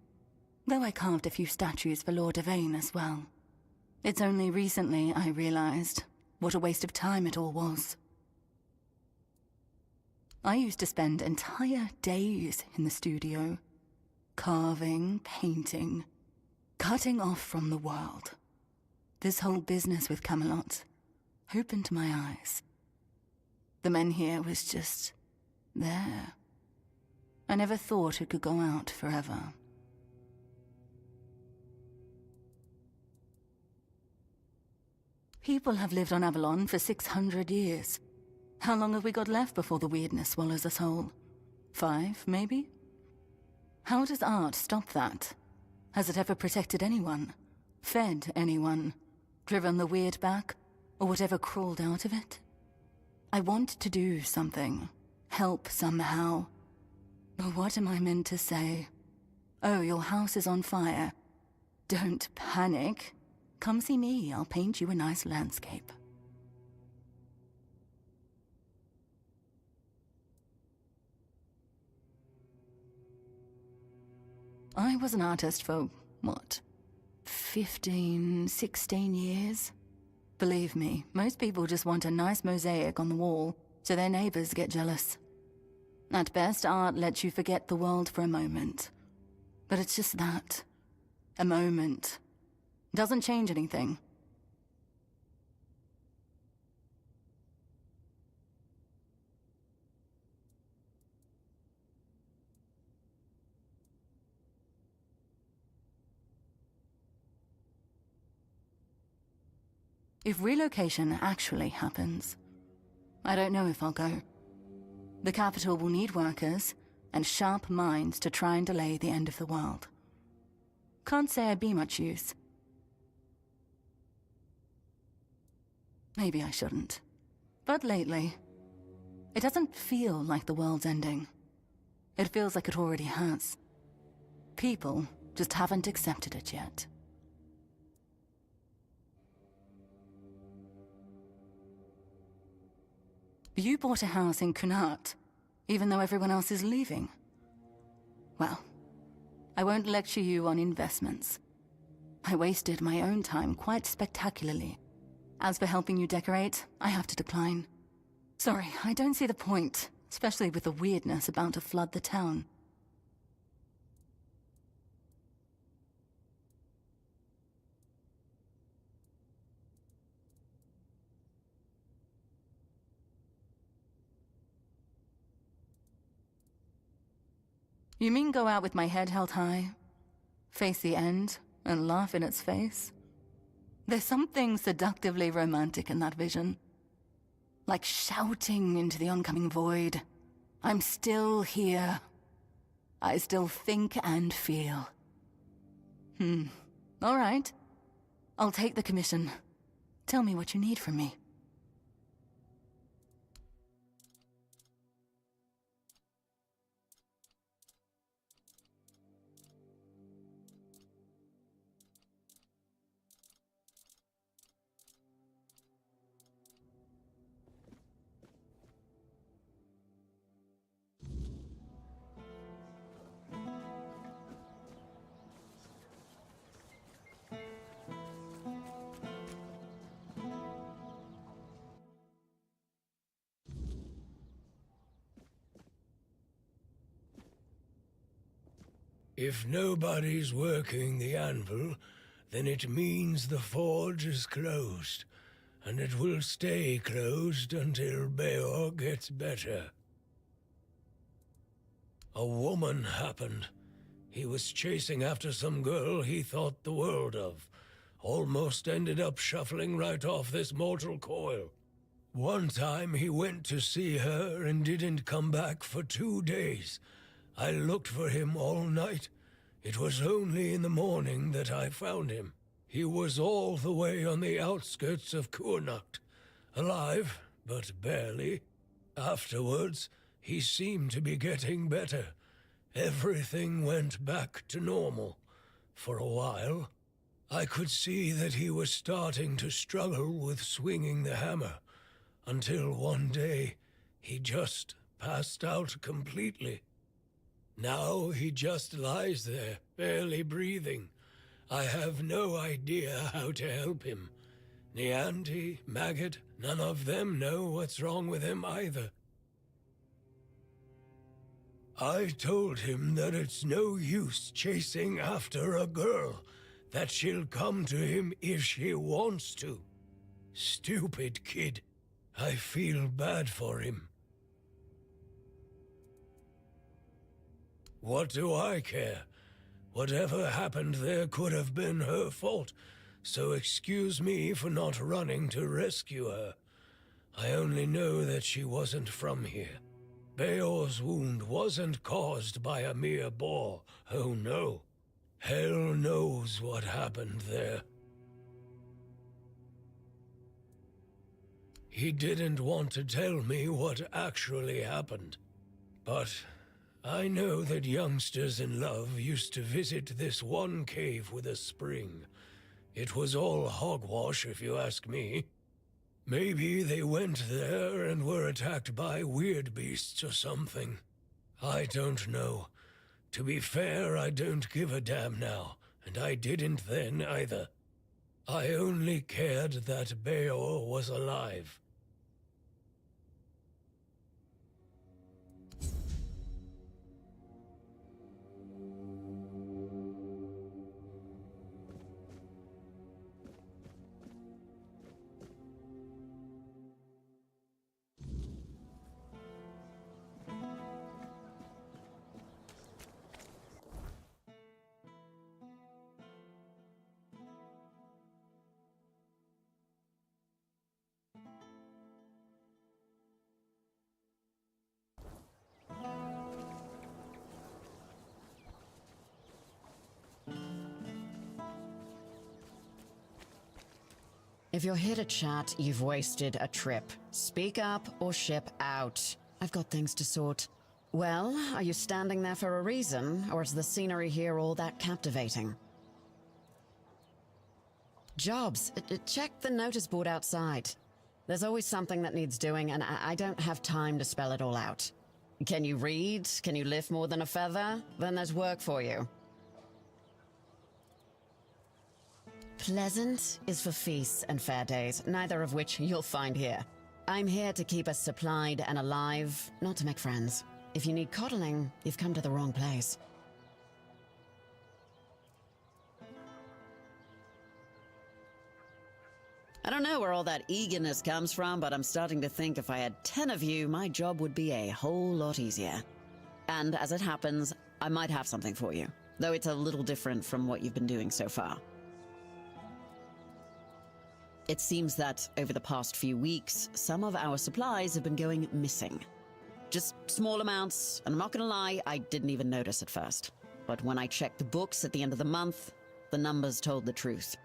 though I carved a few statues for Lord Yvain as well. It's only recently I realized what a waste of time it all was. I used to spend entire days in the studio, carving, painting, cutting off from the world. This whole business with Camelot opened my eyes. The men here was just there. I never thought it could go out forever. People have lived on Avalon for 600 years. How long have we got left before the weirdness swallows us whole? 5, maybe? How does art stop that? Has it ever protected anyone? Fed anyone? Driven the weird back? Or whatever crawled out of it? I want to do something. Help somehow. But what am I meant to say? Oh, your house is on fire. Don't panic. Come see me, I'll paint you a nice landscape. I was an artist for, what, 15, 16 years? Believe me, most people just want a nice mosaic on the wall so their neighbors get jealous. At best, art lets you forget the world for a moment. But it's just that. A moment. Doesn't change anything. If relocation actually happens, I don't know if I'll go. The capital will need workers and sharp minds to try and delay the end of the world. Can't say I'd be much use. Maybe I shouldn't. But lately, it doesn't feel like the world's ending. It feels like it already has. People just haven't accepted it yet. You bought a house in Kunart, even though everyone else is leaving. Well, I won't lecture you on investments. I wasted my own time quite spectacularly. As for helping you decorate, I have to decline. Sorry, I don't see the point, especially with the weirdness about to flood the town. You mean go out with my head held high? Face the end and laugh in its face? There's something seductively romantic in that vision. Like shouting into the oncoming void. I'm still here. I still think and feel. All right. I'll take the commission. Tell me what you need from me. If nobody's working the anvil, then it means the forge is closed, and it will stay closed until Beor gets better. A woman happened. He was chasing after some girl he thought the world of. Almost ended up shuffling right off this mortal coil. One time he went to see her and didn't come back for 2 days. I looked for him all night. It was only in the morning that I found him. He was all the way on the outskirts of Kurnacht. Alive, but barely. Afterwards, he seemed to be getting better. Everything went back to normal. For a while, I could see that he was starting to struggle with swinging the hammer. Until one day, he just passed out completely. Now he just lies there, barely breathing. I have no idea how to help him. Nianti, Maggot, none of them know what's wrong with him either. I told him that it's no use chasing after a girl, that she'll come to him if she wants to. Stupid kid. I feel bad for him. What do I care? Whatever happened there could have been her fault, so excuse me for not running to rescue her. I only know that she wasn't from here. Beor's wound wasn't caused by a mere boar, oh no. Hell knows what happened there. He didn't want to tell me what actually happened, but I know that youngsters in love used to visit this one cave with a spring. It was all hogwash, if you ask me. Maybe they went there and were attacked by weird beasts or something. I don't know. To be fair, I don't give a damn now, and I didn't then either. I only cared that Beor was alive. If you're here to chat, you've wasted a trip. Speak up or ship out. I've got things to sort. Well, are you standing there for a reason, or is the scenery here all that captivating? Jobs. Check the notice board outside. There's always something that needs doing, and I don't have time to spell it all out. Can you read? Can you lift more than a feather? Then there's work for you. Pleasant is for feasts and fair days, neither of which you'll find here. I'm here to keep us supplied and alive, not to make friends. If you need coddling, you've come to the wrong place. I don't know where all that eagerness comes from, but I'm starting to think if I had 10 of you, my job would be a whole lot easier. And as it happens, I might have something for you, though it's a little different from what you've been doing so far. It seems that over the past few weeks, some of our supplies have been going missing. Just small amounts, and I'm not gonna lie, I didn't even notice at first. But when I checked the books at the end of the month, the numbers told the truth.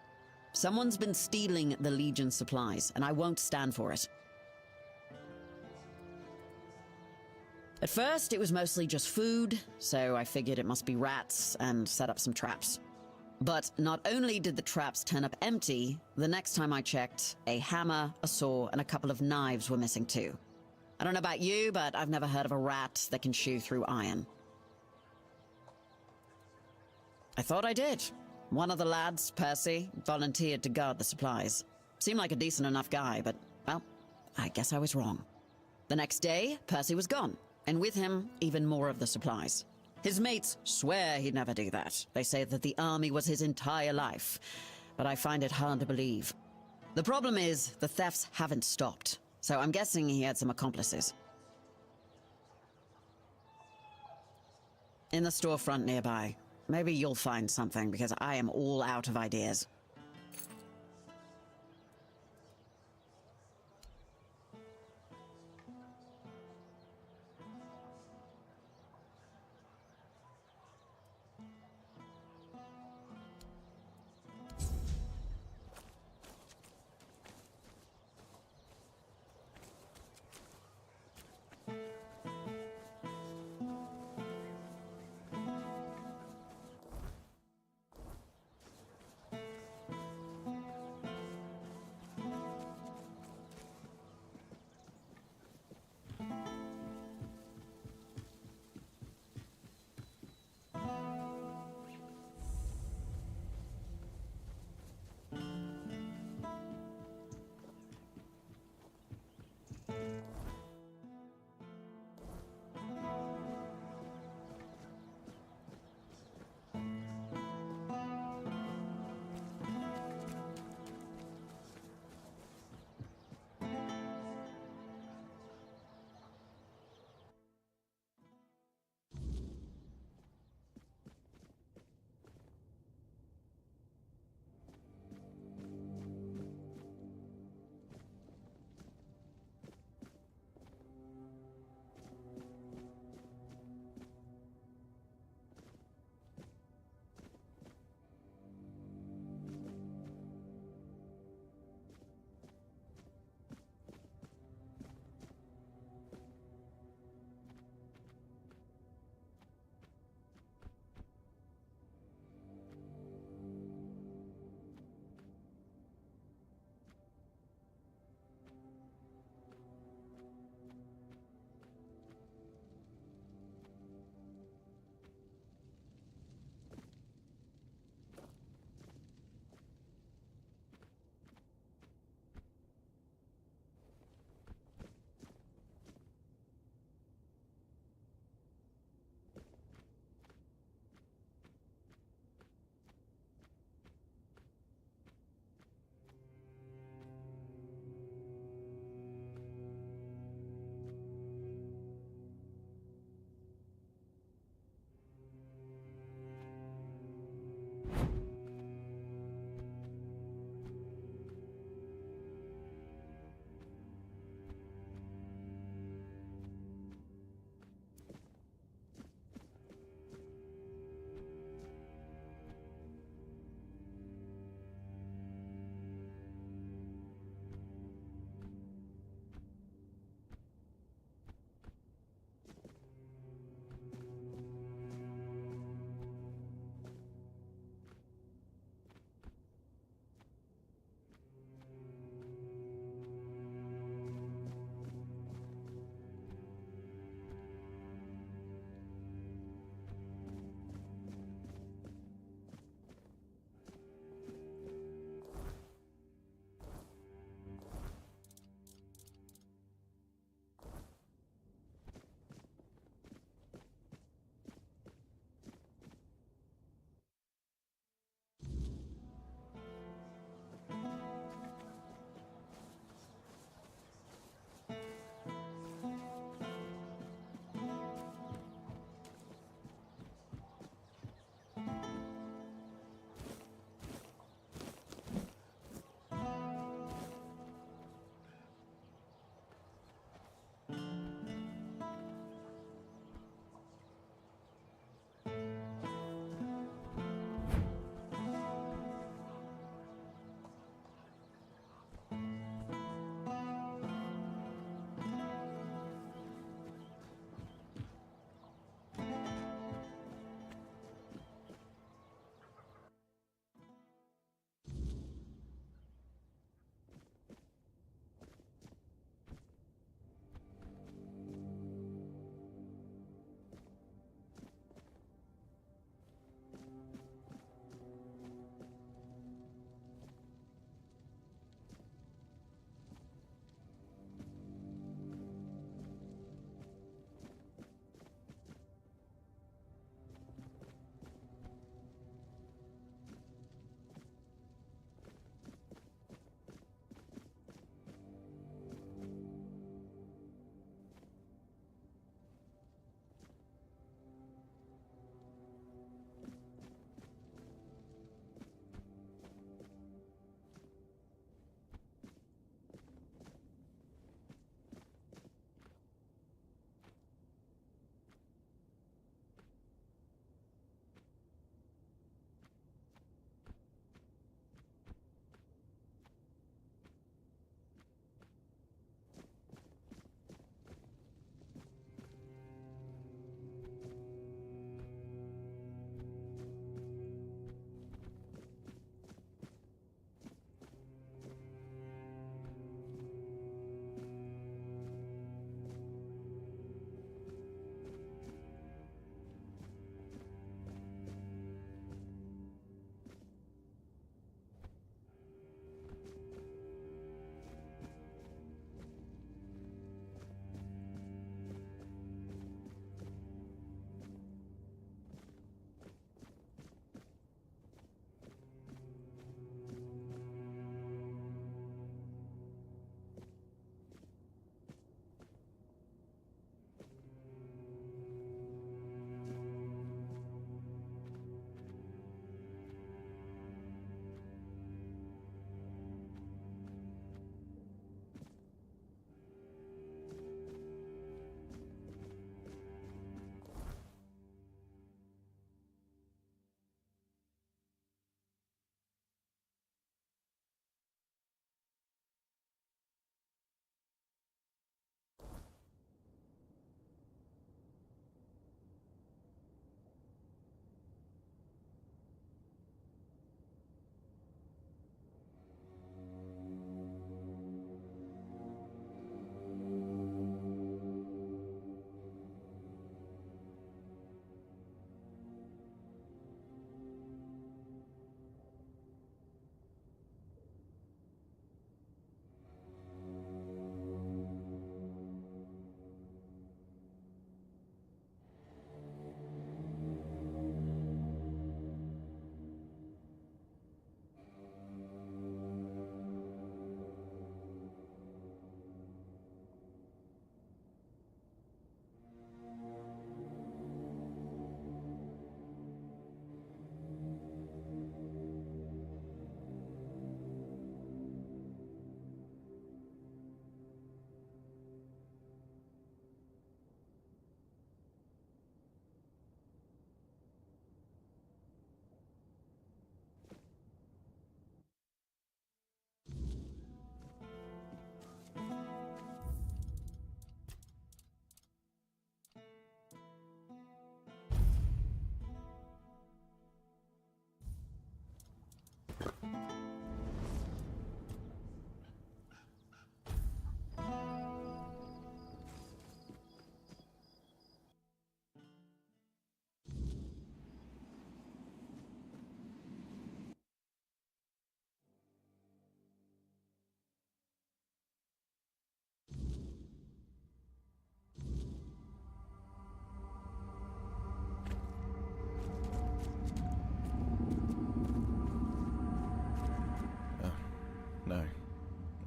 Someone's been stealing the Legion supplies, and I won't stand for it. At first, it was mostly just food, so I figured it must be rats and set up some traps. But not only did the traps turn up empty, the next time I checked, a hammer, a saw, and a couple of knives were missing too. I don't know about you, but I've never heard of a rat that can chew through iron. I thought I did. One of the lads, Percy, volunteered to guard the supplies. Seemed like a decent enough guy, but, well, I guess I was wrong. The next day, Percy was gone, and with him, even more of the supplies. His mates swear he'd never do that. They say that the army was his entire life, but I find it hard to believe. The problem is, the thefts haven't stopped, so I'm guessing he had some accomplices. In the storefront nearby. Maybe you'll find something, because I am all out of ideas.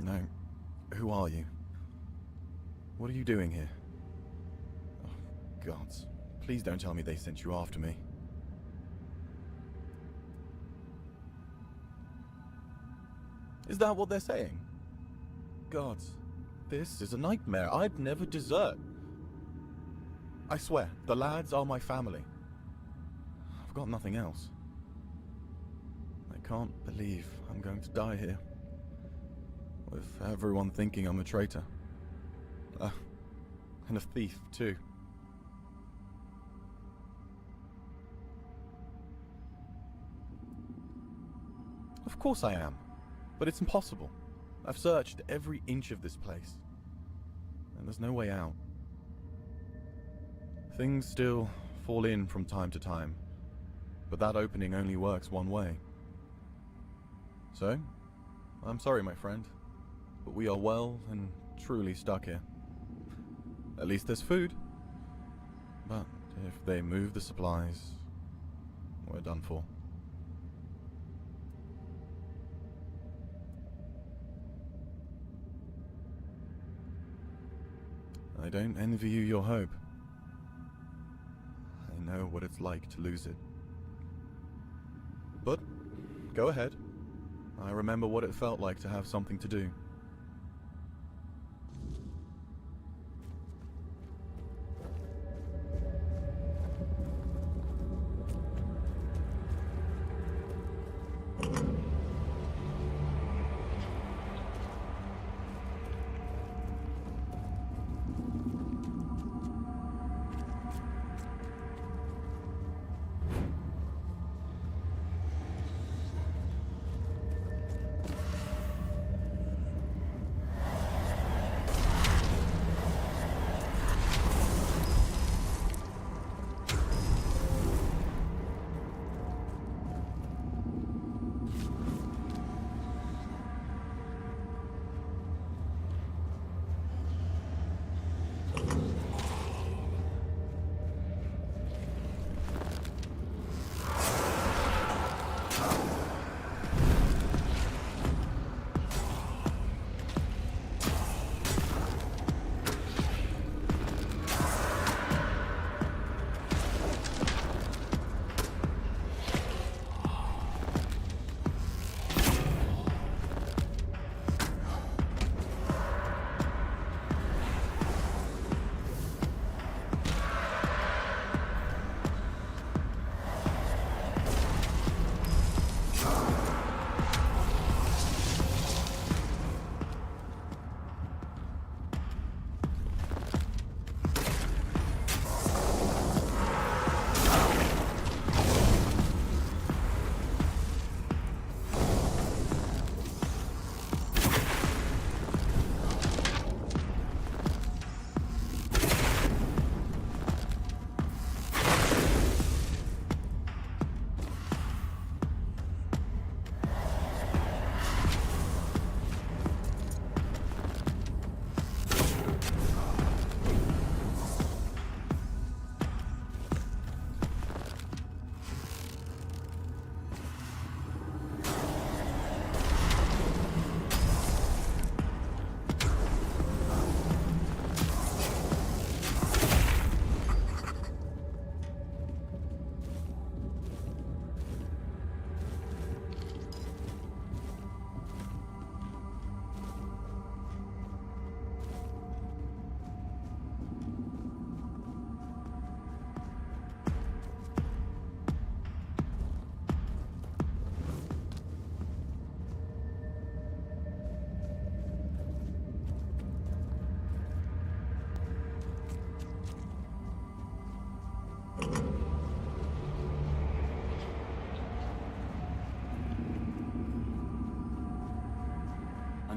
No. Who are you? What are you doing here? Oh, gods. Please don't tell me they sent you after me. Is that what they're saying? Gods, this is a nightmare. I'd never desert. I swear, the lads are my family. I've got nothing else. I can't believe I'm going to die here. With everyone thinking I'm a traitor. And a thief, too. Of course I am. But it's impossible. I've searched every inch of this place. And there's no way out. Things still fall in from time to time. But that opening only works one way. So, I'm sorry, my friend. But we are well and truly stuck here. At least there's food. But if they move the supplies, we're done for. I don't envy you your hope. I know what it's like to lose it. But, go ahead. I remember what it felt like to have something to do.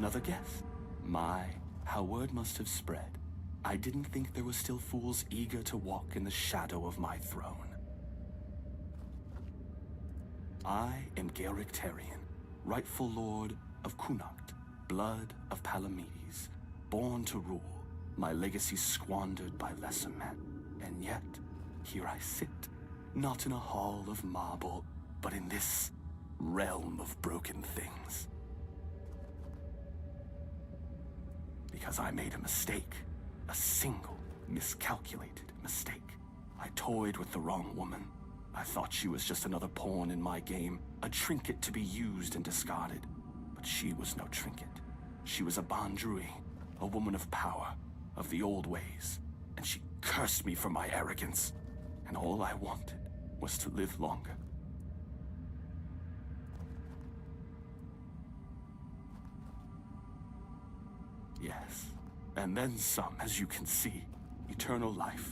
Another guess? My, how word must have spread. I didn't think there were still fools eager to walk in the shadow of my throne. I am Gaelric Tarion, rightful lord of Connacht, blood of Palamedes, born to rule, my legacy squandered by lesser men. And yet, here I sit, not in a hall of marble, but in this realm of broken things. Because I made a mistake, a single, miscalculated mistake. I toyed with the wrong woman. I thought she was just another pawn in my game, a trinket to be used and discarded. But she was no trinket. She was a Bandrui, a woman of power, of the old ways, and she cursed me for my arrogance. And all I wanted was to live longer. Yes, and then some, as you can see. Eternal life.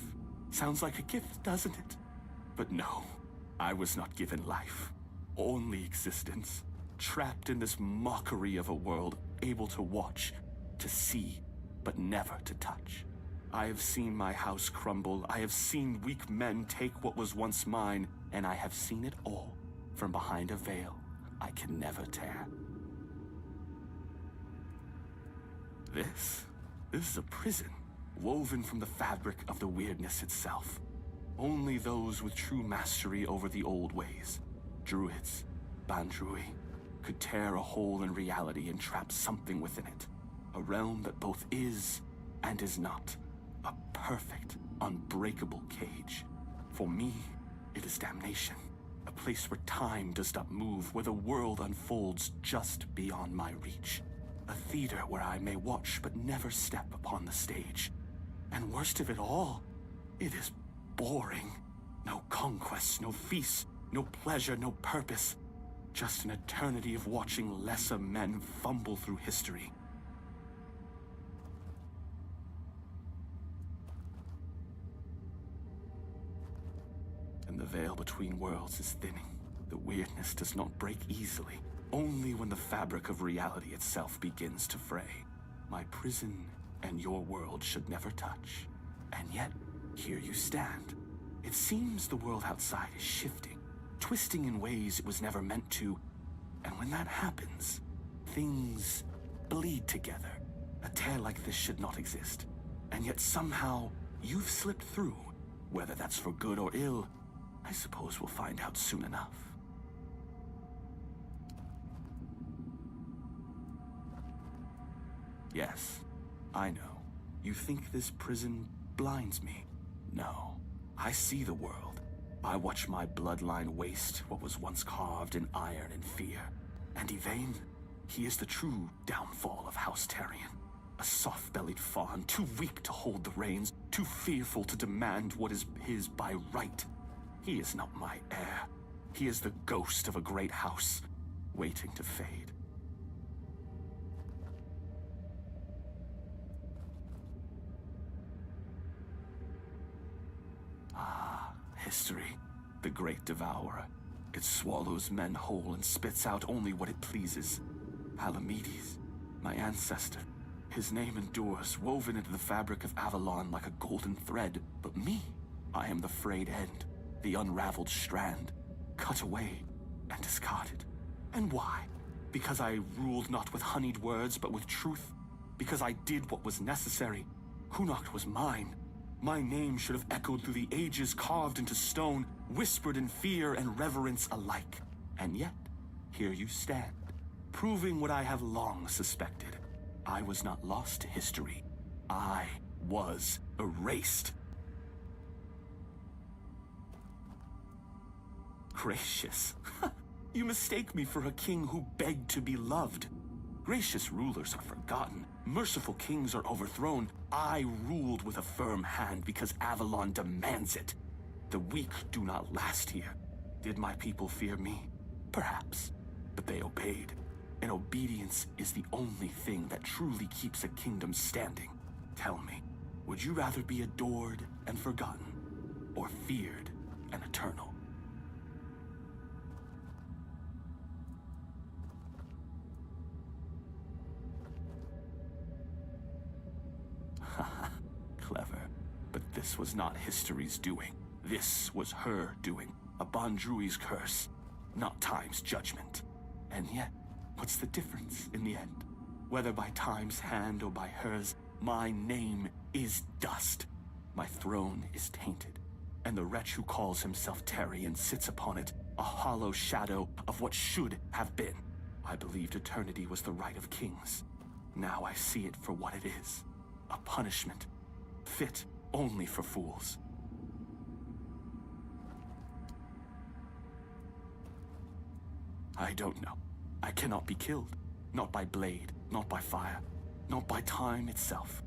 Sounds like a gift, doesn't it? But no, I was not given life. Only existence. Trapped in this mockery of a world, able to watch, to see, but never to touch. I have seen my house crumble. I have seen weak men take what was once mine, and I have seen it all from behind a veil I can never tear. This is a prison, woven from the fabric of the weirdness itself. Only those with true mastery over the old ways, druids, Bandrui, could tear a hole in reality and trap something within it. A realm that both is and is not. A perfect, unbreakable cage. For me, it is damnation. A place where time does not move, where the world unfolds just beyond my reach. A theater where I may watch but never step upon the stage. And worst of it all, it is boring. No conquests, no feasts, no pleasure, no purpose. Just an eternity of watching lesser men fumble through history. And the veil between worlds is thinning. The weirdness does not break easily, only when the fabric of reality itself begins to fray. My prison and your world should never touch. And yet, here you stand. It seems the world outside is shifting, twisting in ways it was never meant to. And when that happens, things bleed together. A tear like this should not exist. And yet somehow, you've slipped through. Whether that's for good or ill, I suppose we'll find out soon enough. Yes, I know. You think this prison blinds me? No. I see the world. I watch my bloodline waste what was once carved in iron and fear. And Yvain, he is the true downfall of House Tarion. A soft-bellied fawn, too weak to hold the reins, too fearful to demand what is his by right. He is not my heir. He is the ghost of a great house, waiting to fade. Ah, history, the great devourer. It swallows men whole and spits out only what it pleases. Palamedes, my ancestor, his name endures, woven into the fabric of Avalon like a golden thread. But me, I am the frayed end, the unraveled strand, cut away and discarded. And why? Because I ruled not with honeyed words, but with truth. Because I did what was necessary. Connacht was mine. My name should have echoed through the ages, carved into stone, whispered in fear and reverence alike. And yet, here you stand, proving what I have long suspected. I was not lost to history. I was erased. Gracious. You mistake me for a king who begged to be loved. Gracious rulers are forgotten. Merciful kings are overthrown. I ruled with a firm hand because Avalon demands it. The weak do not last here. Did my people fear me? Perhaps. But they obeyed. And obedience is the only thing that truly keeps a kingdom standing. Tell me, would you rather be adored and forgotten, or feared and eternal? This was not history's doing. This was her doing. A Bondrui's curse, not time's judgment. And yet, what's the difference in the end? Whether by time's hand or by hers, my name is dust. My throne is tainted, and the wretch who calls himself Tarion sits upon it, a hollow shadow of what should have been. I believed eternity was the right of kings. Now I see it for what it is. A punishment, fit only for fools. I don't know. I cannot be killed. Not by blade, not by fire, not by time itself.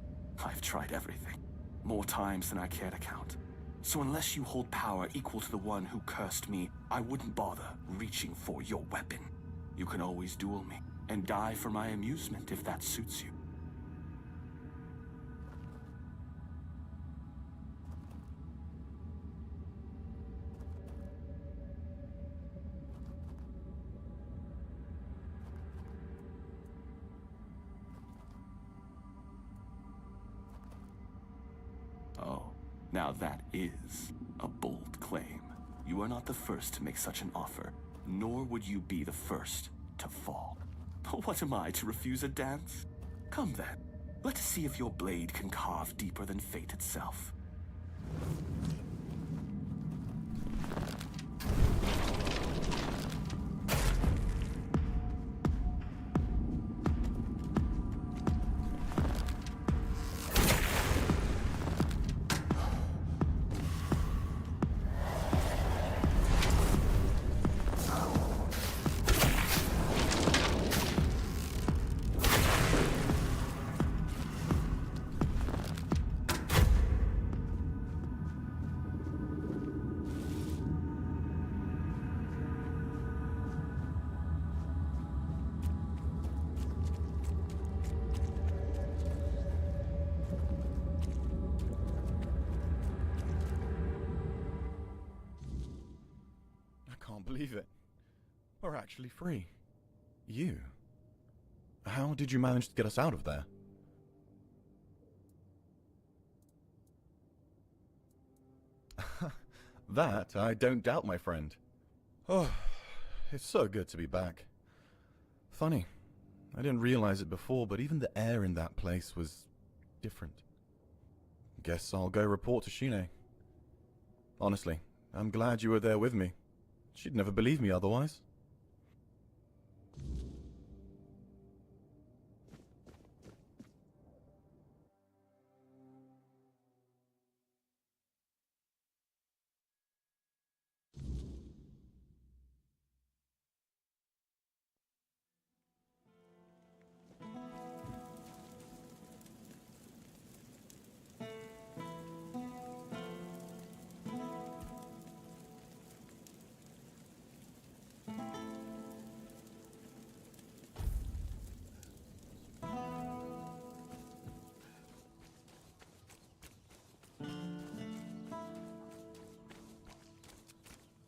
I've tried everything. More times than I care to count. So unless you hold power equal to the one who cursed me, I wouldn't bother reaching for your weapon. You can always duel me, and die for my amusement if that suits you. Oh, now that is a bold claim. You are not the first to make such an offer, nor would you be the first to fall. What am I, to refuse a dance? Come then, let's see if your blade can carve deeper than fate itself. Believe it. We're actually free. You? How did you manage to get us out of there? That I don't doubt, my friend. Oh, it's so good to be back. Funny, I didn't realize it before, but even the air in that place was different. Guess I'll go report to Shine. Honestly, I'm glad you were there with me. She'd never believe me otherwise.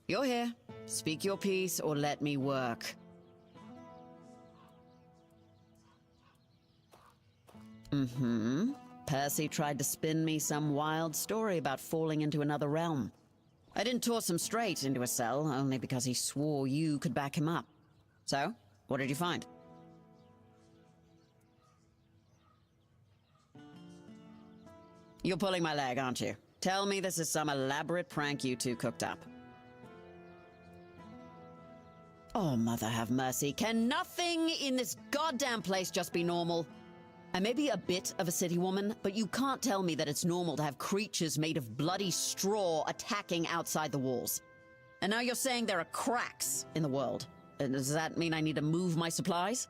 You're here. Speak your piece or let me work. Percy tried to spin me some wild story about falling into another realm. I didn't toss him straight into a cell, only because he swore you could back him up. So, what did you find? You're pulling my leg, aren't you? Tell me this is some elaborate prank you two cooked up. Oh, mother have mercy. Can nothing in this goddamn place just be normal? I may be a bit of a city woman, but you can't tell me that it's normal to have creatures made of bloody straw attacking outside the walls. And now you're saying there are cracks in the world. Does that mean I need to move my supplies?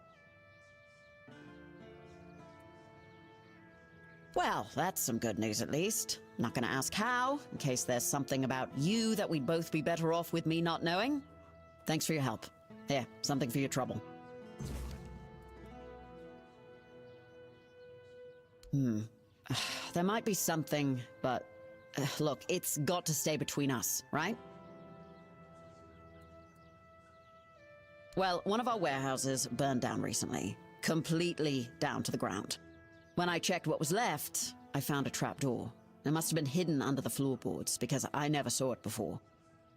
Well, that's some good news at least. Not gonna ask how, in case there's something about you that we'd both be better off with me not knowing. Thanks for your help. Here, something for your trouble. There might be something, but look, it's got to stay between us, right? Well, one of our warehouses burned down recently. Completely down to the ground. When I checked what was left, I found a trapdoor. It must have been hidden under the floorboards, because I never saw it before.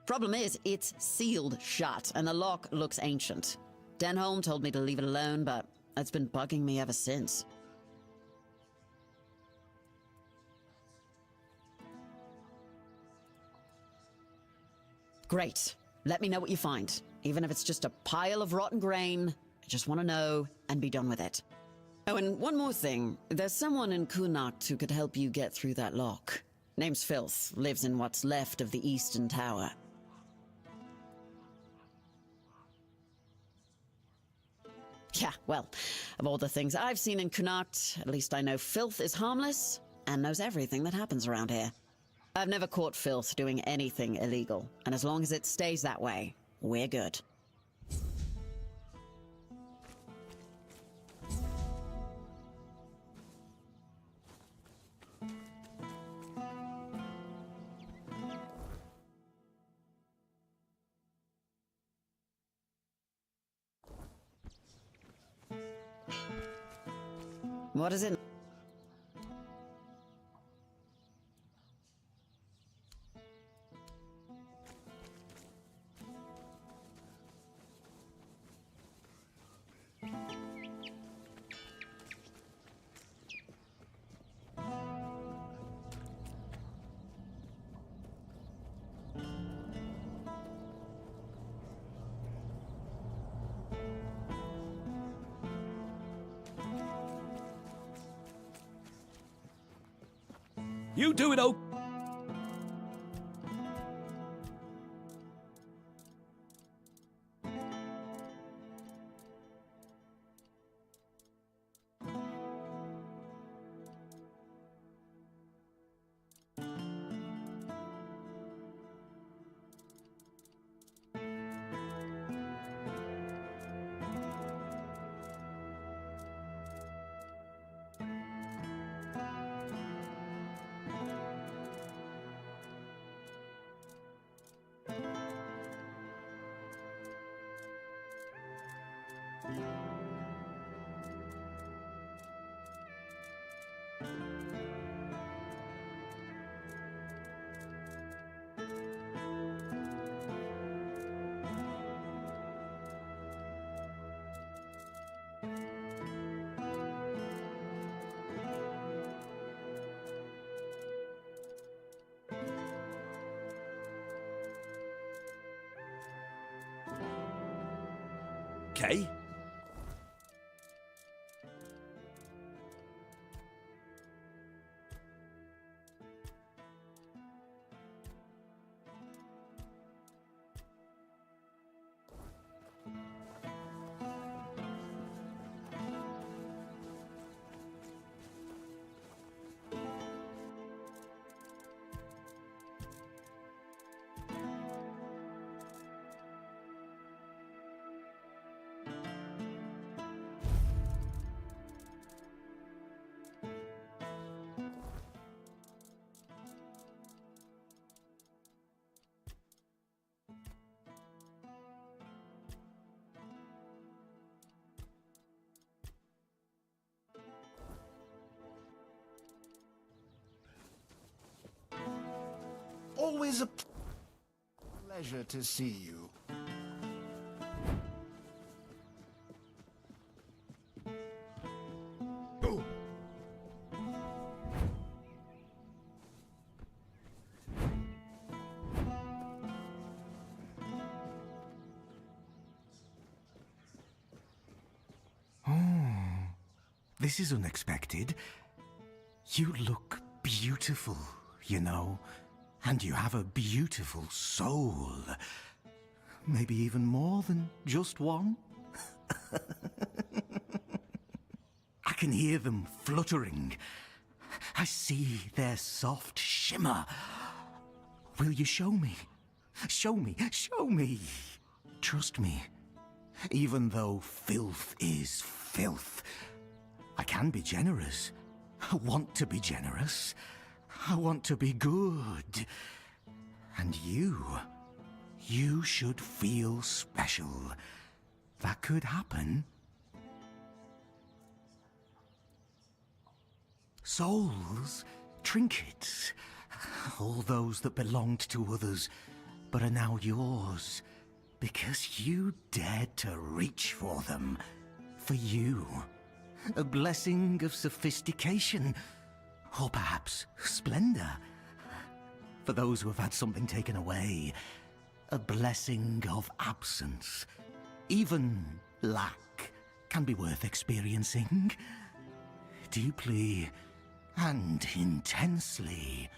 Problem is, it's sealed shut, and the lock looks ancient. Denholm told me to leave it alone, but it's been bugging me ever since. Great. Let me know what you find. Even if it's just a pile of rotten grain, I just want to know and be done with it. Oh, and one more thing. There's someone in Kunakt who could help you get through that lock. Name's Filth, lives in what's left of the Eastern Tower. Yeah, well, of all the things I've seen in Kunakt, at least I know Filth is harmless and knows everything that happens around here. I've never caught Filth doing anything illegal, and as long as it stays that way, we're good. What is it? You do it, oh. Okay. Always a pleasure to see you. This is unexpected. You look beautiful, you know, and you have a beautiful soul. Maybe even more than just one. I can hear them fluttering. I see their soft shimmer. Will you show me? Show me, show me. Trust me. Even though filth is filth, I can be generous. I want to be generous. I want to be good. And you should feel special. That could happen. Souls trinkets. All those that belonged to others, but are now yours. Because you dared to reach for them. For you. A blessing of sophistication. Or perhaps splendor. For those who have had something taken away. A blessing of absence. Even lack can be worth experiencing. Deeply and intensely.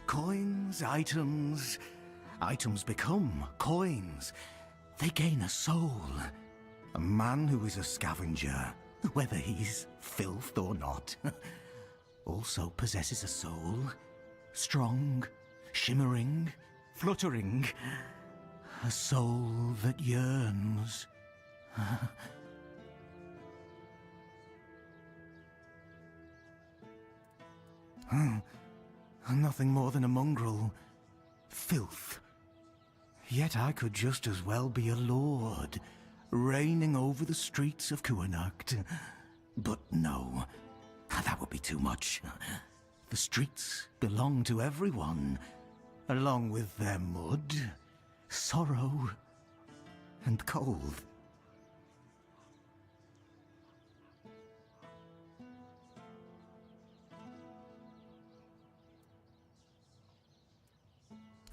Coins, items become coins. They gain a soul. A man who is a scavenger, whether he's filth or not, also possesses a soul. Strong, shimmering, fluttering. A soul that yearns. Nothing more than a mongrel. Filth. Yet I could just as well be a lord, reigning over the streets of Kuanacht. But no, that would be too much. The streets belong to everyone, along with their mud, sorrow, and cold.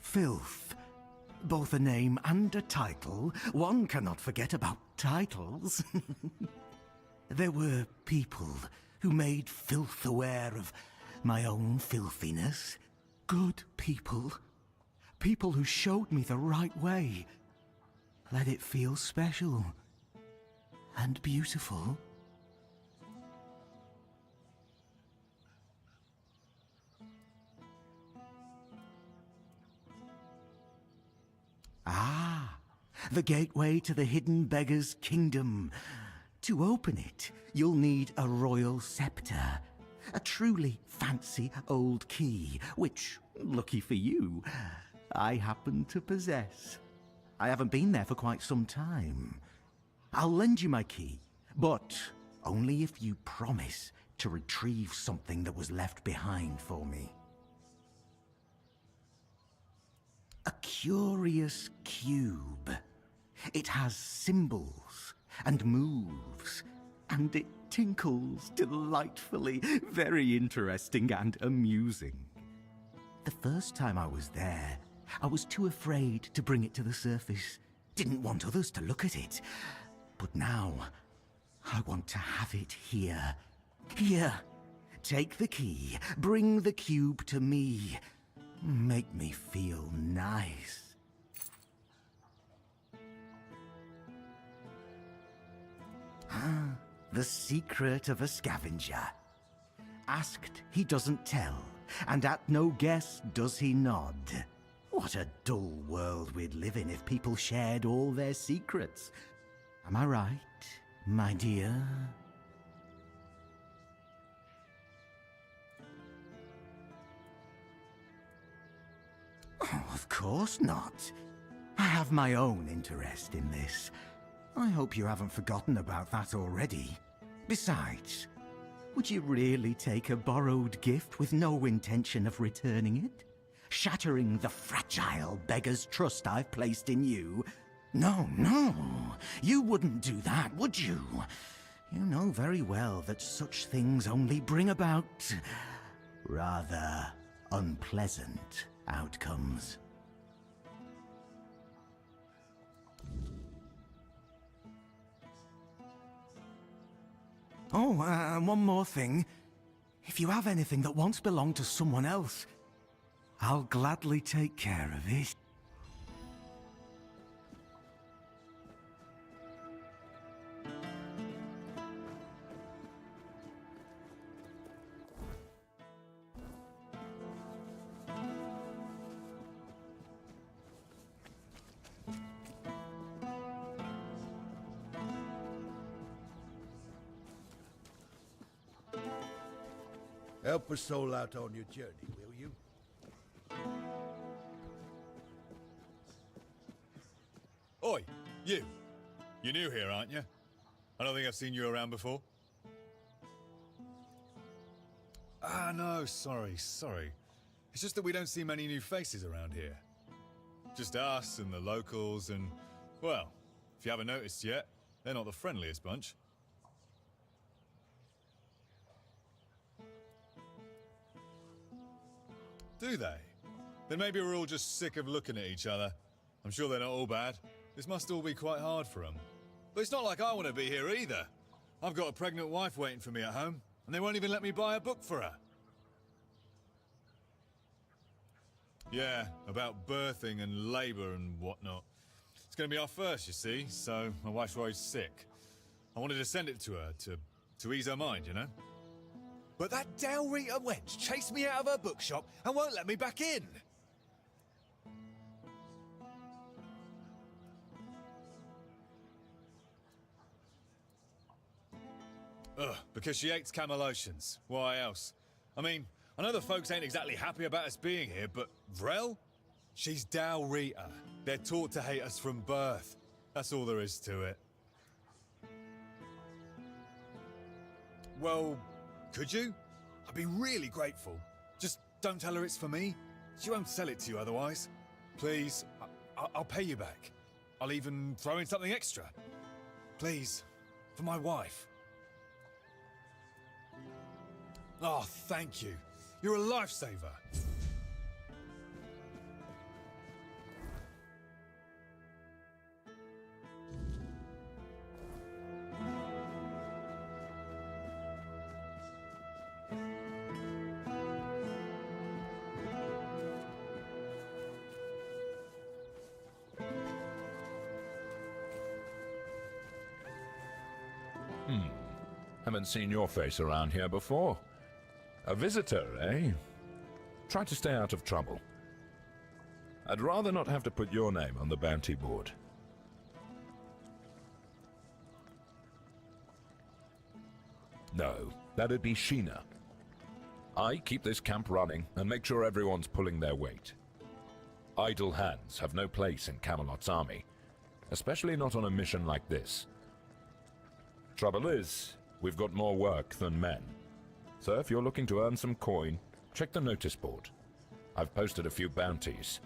Filth. Both a name and a title. One cannot forget about titles. There were people who made filth aware of my own filthiness. Good people. People who showed me the right way. Let it feel special. And beautiful. Ah, the gateway to the hidden beggar's kingdom. To open it, you'll need a royal scepter. A truly fancy old key, which, lucky for you, I happen to possess. I haven't been there for quite some time. I'll lend you my key, but only if you promise to retrieve something that was left behind for me. A curious cube. It has symbols and moves, and it tinkles delightfully. Very interesting and amusing. The first time I was there, I was too afraid to bring it to the surface. Didn't want others to look at it. But now, I want to have it here. Here. Take the key. Bring the cube to me. Make me feel nice. The secret of a scavenger. Asked, he doesn't tell, and at no guess does he nod. What a dull world we'd live in if people shared all their secrets. Am I right, my dear? Oh, of course not. I have my own interest in this. I hope you haven't forgotten about that already. Besides, would you really take a borrowed gift with no intention of returning it? Shattering the fragile beggar's trust I've placed in you? No, no, you wouldn't do that, would you? You know very well that such things only bring about rather unpleasant outcomes. Oh, one more thing. If you have anything that once belonged to someone else, I'll gladly take care of it. Help a soul out on your journey, will you? Oi, you. You're new here, aren't you? I don't think I've seen you around before. Ah, no, sorry. It's just that we don't see many new faces around here. Just us and the locals and, well, if you haven't noticed yet, they're not the friendliest bunch. Do they? Then maybe we're all just sick of looking at each other. I'm sure they're not all bad. This must all be quite hard for them. But it's not like I want to be here either. I've got a pregnant wife waiting for me at home, and they won't even let me buy a book for her. Yeah, about birthing and labour and whatnot. It's going to be our first, you see, so my wife's worried sick. I wanted to send it to her, to ease her mind, you know? But that Dalrita wench chased me out of her bookshop and won't let me back in! Ugh, because she hates Camelotians. Why else? I mean, I know the folks ain't exactly happy about us being here, but Vrel? She's Dalrita. They're taught to hate us from birth. That's all there is to it. Well, could you? I'd be really grateful. Just don't tell her it's for me. She won't sell it to you otherwise. Please, I'll pay you back. I'll even throw in something extra. Please, for my wife. Oh, thank you. You're a lifesaver. Haven't seen your face around here before. A visitor, eh? Try to stay out of trouble. I'd rather not have to put your name on the bounty board. No, that'd be Sheena. I keep this camp running and make sure everyone's pulling their weight. Idle hands have no place in Camelot's army, especially not on a mission like this. Trouble is, we've got more work than men. So if you're looking to earn some coin, check the notice board. I've posted a few bounties.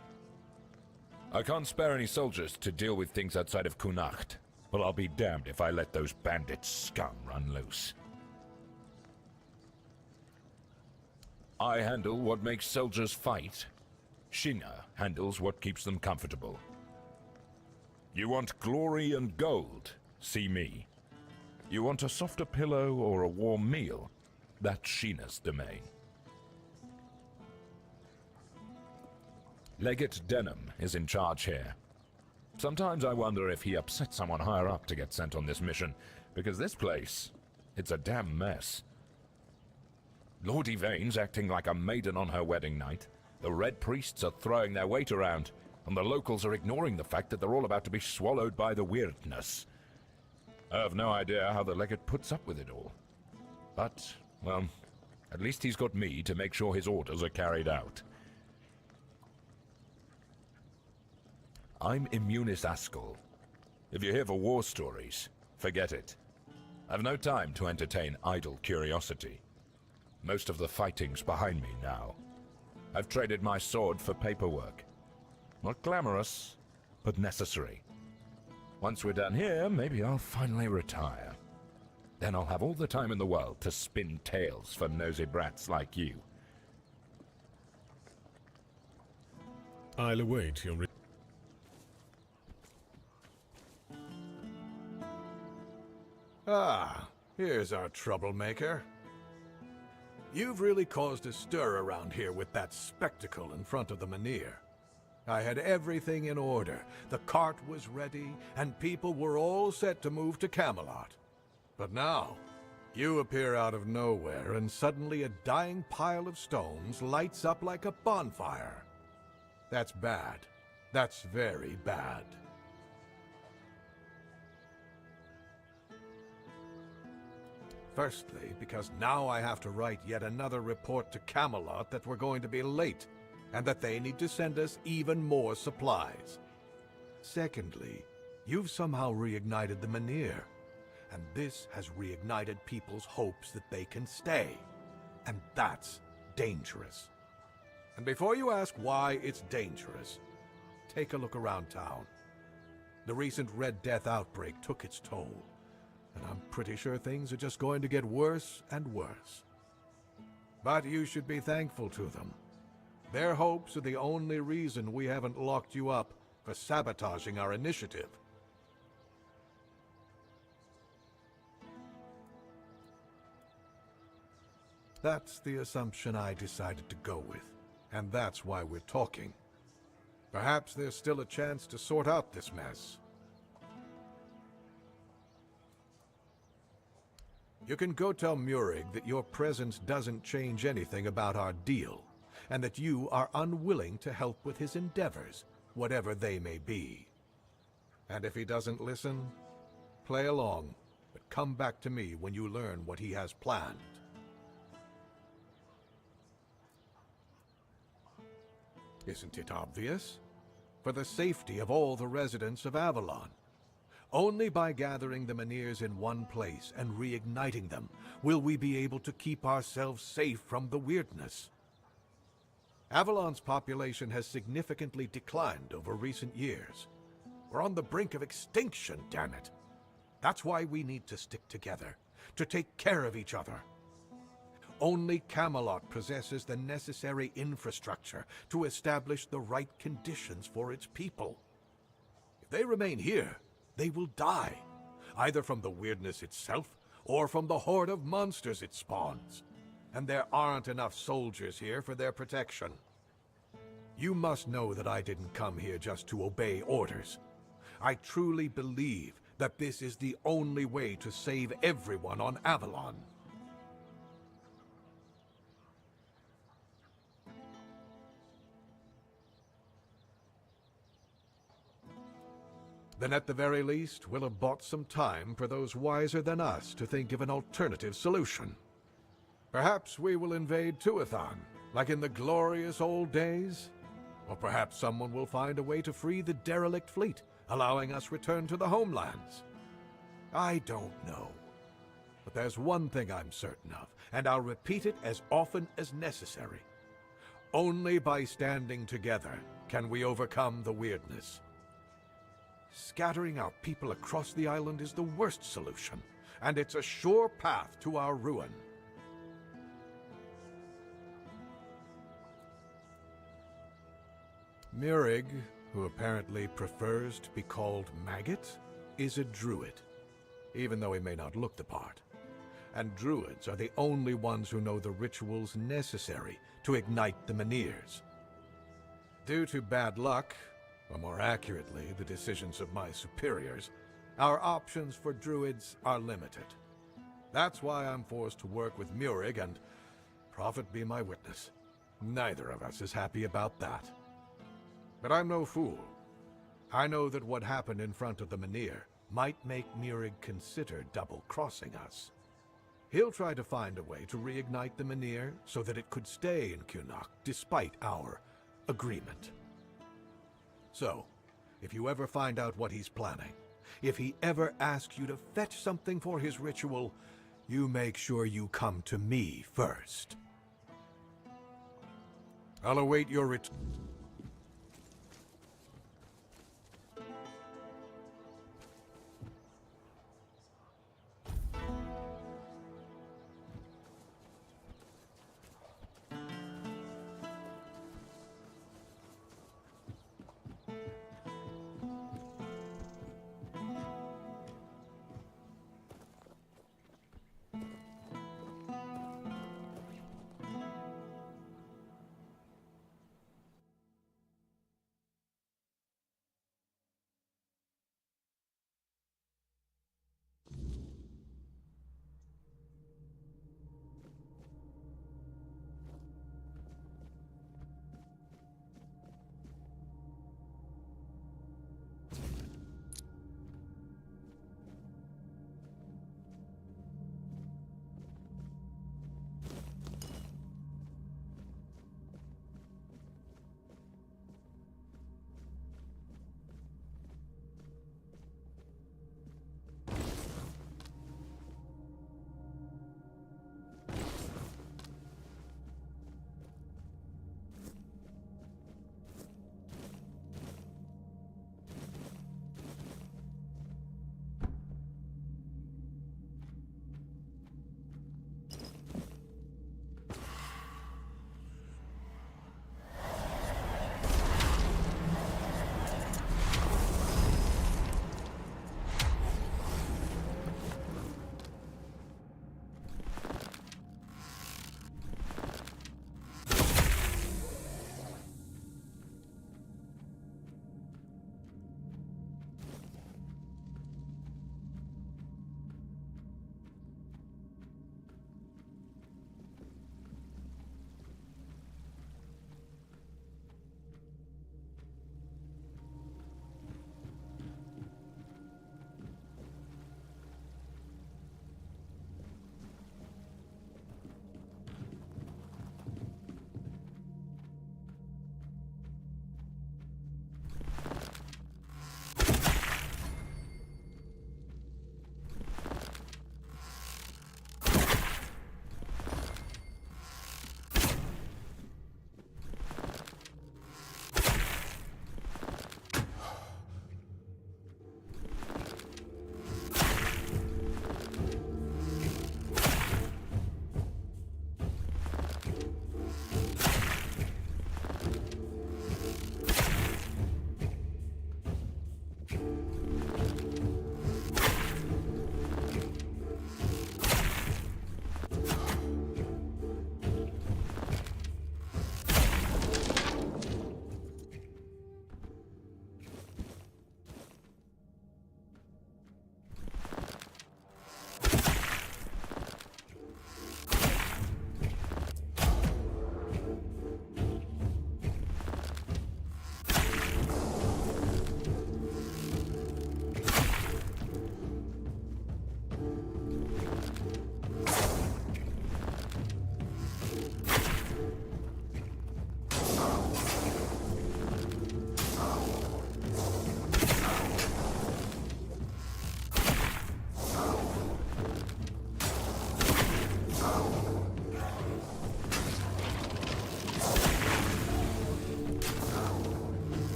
I can't spare any soldiers to deal with things outside of Kunacht, but I'll be damned if I let those bandit scum run loose. I handle what makes soldiers fight. Sheena handles what keeps them comfortable. You want glory and gold? See me. You want a softer pillow or a warm meal? That's Sheena's domain. Legate Denham is in charge here. Sometimes I wonder if he upset someone higher up to get sent on this mission, because this place, it's a damn mess. Lord Yvain's acting like a maiden on her wedding night. The Red Priests are throwing their weight around, and the locals are ignoring the fact that they're all about to be swallowed by the weirdness. I have no idea how the legate puts up with it all. But, well, at least he's got me to make sure his orders are carried out. I'm Immunis Askel. If you're here for war stories, forget it. I've no time to entertain idle curiosity. Most of the fighting's behind me now. I've traded my sword for paperwork. Not glamorous, but necessary. Once we're done here, maybe I'll finally retire. Then I'll have all the time in the world to spin tales for nosy brats like you. I'll await your... Ah, here's our troublemaker. You've really caused a stir around here with that spectacle in front of the Menhir. I had everything in order. The cart was ready, and people were all set to move to Camelot. But now, you appear out of nowhere, and suddenly a dying pile of stones lights up like a bonfire. That's bad. That's very bad. Firstly, because now I have to write yet another report to Camelot that we're going to be late, and that they need to send us even more supplies. Secondly, you've somehow reignited the Menhir. And this has reignited people's hopes that they can stay. And that's dangerous. And before you ask why it's dangerous, take a look around town. The recent Red Death outbreak took its toll, and I'm pretty sure things are just going to get worse and worse. But you should be thankful to them. Their hopes are the only reason we haven't locked you up for sabotaging our initiative. That's the assumption I decided to go with, and that's why we're talking. Perhaps there's still a chance to sort out this mess. You can go tell Murig that your presence doesn't change anything about our deal, and that you are unwilling to help with his endeavors, whatever they may be. And if he doesn't listen, play along, but come back to me when you learn what he has planned. Isn't it obvious? For the safety of all the residents of Avalon. Only by gathering the Meniers in one place and reigniting them will we be able to keep ourselves safe from the weirdness. Avalon's population has significantly declined over recent years. We're on the brink of extinction, damn it. That's why we need to stick together, to take care of each other. Only Camelot possesses the necessary infrastructure to establish the right conditions for its people. If they remain here, they will die, either from the weirdness itself or from the horde of monsters it spawns. And there aren't enough soldiers here for their protection. You must know that I didn't come here just to obey orders. I truly believe that this is the only way to save everyone on Avalon. Then at the very least, we'll have bought some time for those wiser than us to think of an alternative solution. Perhaps we will invade Tuathan, like in the glorious old days. Or perhaps someone will find a way to free the derelict fleet, allowing us return to the homelands. I don't know. But there's one thing I'm certain of, and I'll repeat it as often as necessary. Only by standing together can we overcome the weirdness. Scattering our people across the island is the worst solution, and it's a sure path to our ruin. Murig, who apparently prefers to be called Maggot, is a druid, even though he may not look the part. And druids are the only ones who know the rituals necessary to ignite the Meniers. Due to bad luck, or more accurately, the decisions of my superiors, our options for druids are limited. That's why I'm forced to work with Murig, and Prophet be my witness, neither of us is happy about that. But I'm no fool. I know that what happened in front of the Menhir might make Murig consider double-crossing us. He'll try to find a way to reignite the Menhir so that it could stay in Kunok despite our agreement. So, if you ever find out what he's planning, if he ever asks you to fetch something for his ritual, you make sure you come to me first. I'll await your return.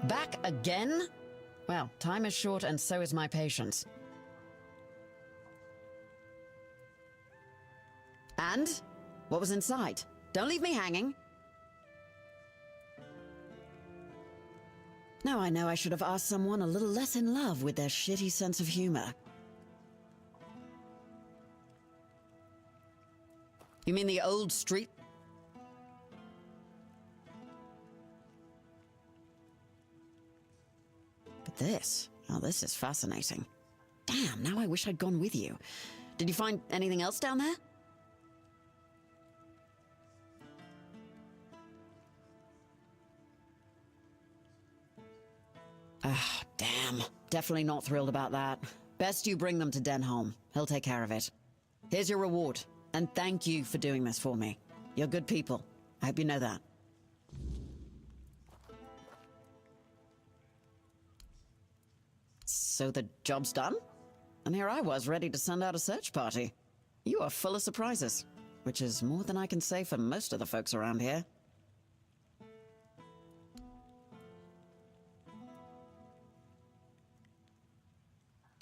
Back again? Well, time is short and so is my patience. And? What was inside? Don't leave me hanging. Now I know I should have asked someone a little less in love with their shitty sense of humor. You mean the old street? But this? Oh, this is fascinating. Damn, now I wish I'd gone with you. Did you find anything else down there? Ah, damn. Definitely not thrilled about that. Best you bring them to Denholm. He'll take care of it. Here's your reward, and thank you for doing this for me. You're good people. I hope you know that. So the job's done? And here I was, ready to send out a search party. You are full of surprises, which is more than I can say for most of the folks around here.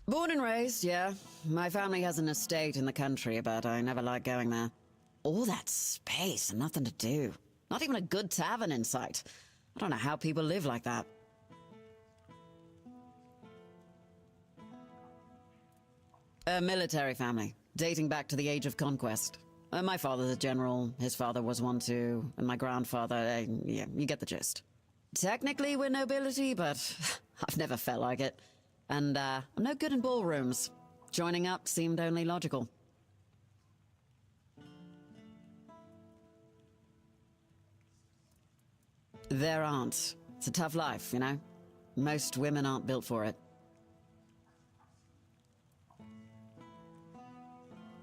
Born and raised, yeah. My family has an estate in the country, but I never liked going there. All that space and nothing to do. Not even a good tavern in sight. I don't know how people live like that. A military family, dating back to the Age of Conquest. My father's a general, his father was one too, and my grandfather, yeah, you get the gist. Technically we're nobility, but I've never felt like it. And I'm no good in ballrooms. Joining up seemed only logical. There aren't. It's a tough life, you know? Most women aren't built for it.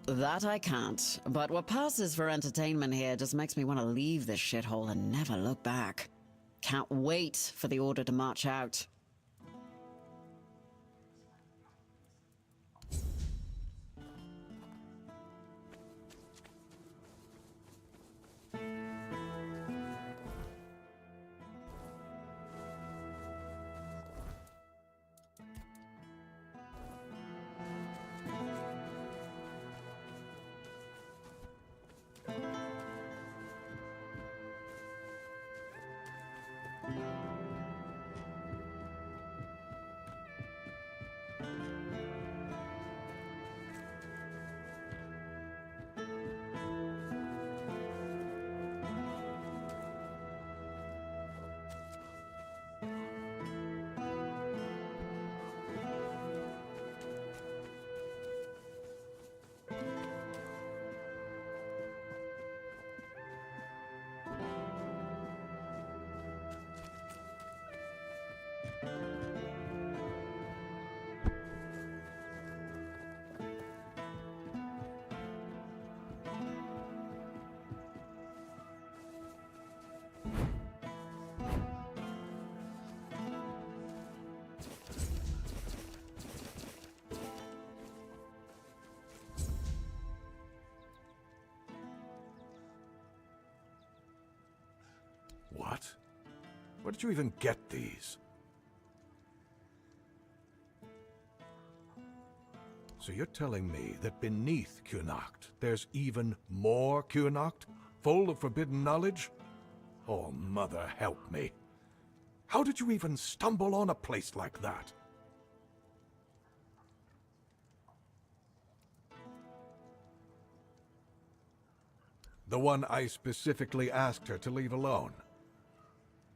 That I can't, but what passes for entertainment here just makes me want to leave this shithole and never look back. Can't wait for the order to march out. What? Where did you even get these? So you're telling me that beneath Kunacht, there's even more Kunacht, full of forbidden knowledge? Oh, mother help me. How did you even stumble on a place like that? The one I specifically asked her to leave alone.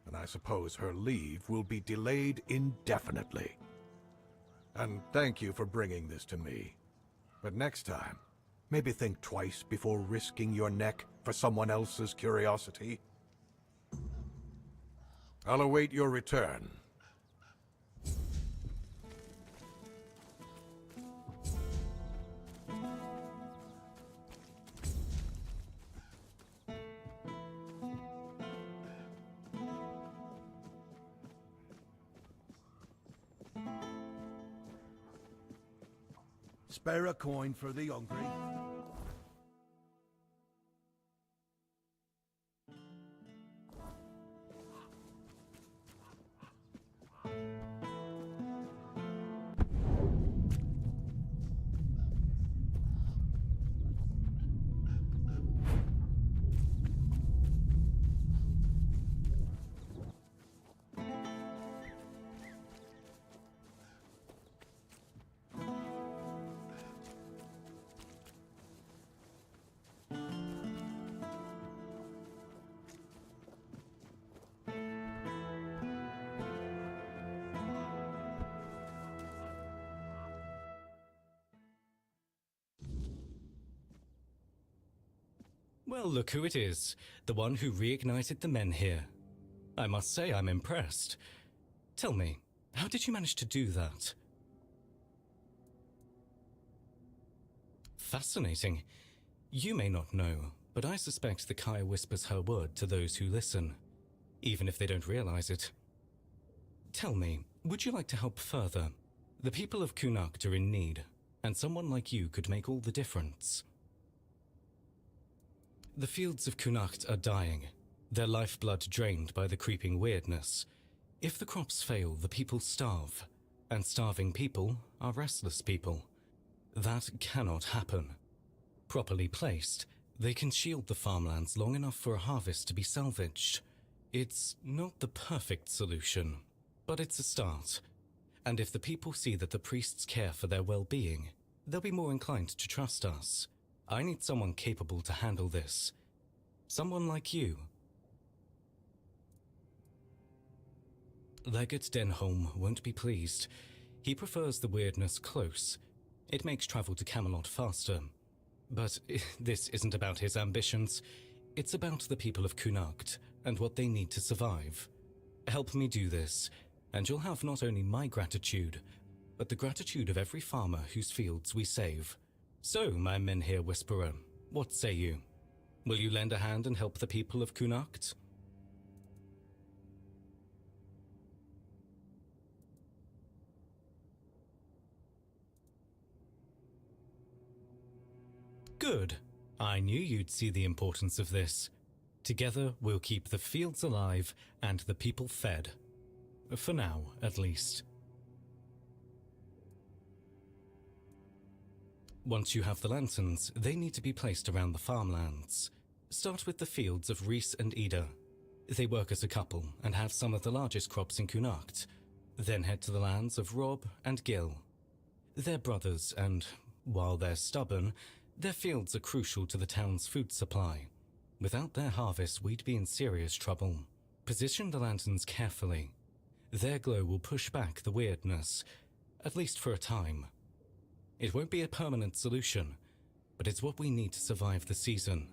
And I suppose her leave will be delayed indefinitely. And thank you for bringing this to me. But next time, maybe think twice before risking your neck for someone else's curiosity. I'll await your return. Spare a coin for the hungry. Well, look who it is. The one who reignited the men here. I must say I'm impressed. Tell me, how did you manage to do that? Fascinating. You may not know, but I suspect the Kaya whispers her word to those who listen, even if they don't realize it. Tell me, would you like to help further? The people of Kunakt are in need, and someone like you could make all the difference. The fields of Kunakt are dying, their lifeblood drained by the creeping weirdness. If the crops fail, the people starve, and starving people are restless people. That cannot happen. Properly placed, they can shield the farmlands long enough for a harvest to be salvaged. It's not the perfect solution, but it's a start. And if the people see that the priests care for their well-being, they'll be more inclined to trust us. I need someone capable to handle this. Someone like you. Legate Denholm won't be pleased. He prefers the weirdness close. It makes travel to Camelot faster. But this isn't about his ambitions. It's about the people of Kunakt and what they need to survive. Help me do this, and you'll have not only my gratitude, but the gratitude of every farmer whose fields we save. So, my Menhir Whisperer, what say you? Will you lend a hand and help the people of Kunakt? Good. I knew you'd see the importance of this. Together, we'll keep the fields alive and the people fed. For now, at least. Once you have the lanterns, they need to be placed around the farmlands. Start with the fields of Reese and Ida. They work as a couple and have some of the largest crops in Kunakt. Then head to the lands of Rob and Gil. They're brothers and, while they're stubborn, their fields are crucial to the town's food supply. Without their harvest, we'd be in serious trouble. Position the lanterns carefully. Their glow will push back the weirdness, at least for a time. It won't be a permanent solution, but it's what we need to survive the season.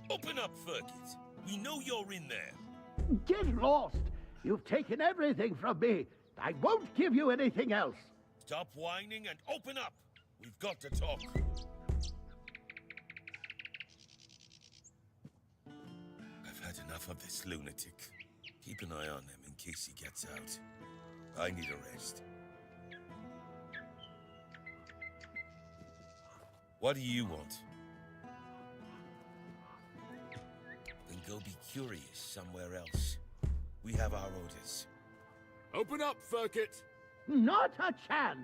Open up, Ferkit. We know you're in there. Get lost! You've taken everything from me. I won't give you anything else. Stop whining and open up. We've got to talk. I've had enough of this lunatic. Keep an eye on him in case he gets out. I need a rest. What do you want? Then go be curious somewhere else. We have our orders. Open up, Ferkit! Not a chance!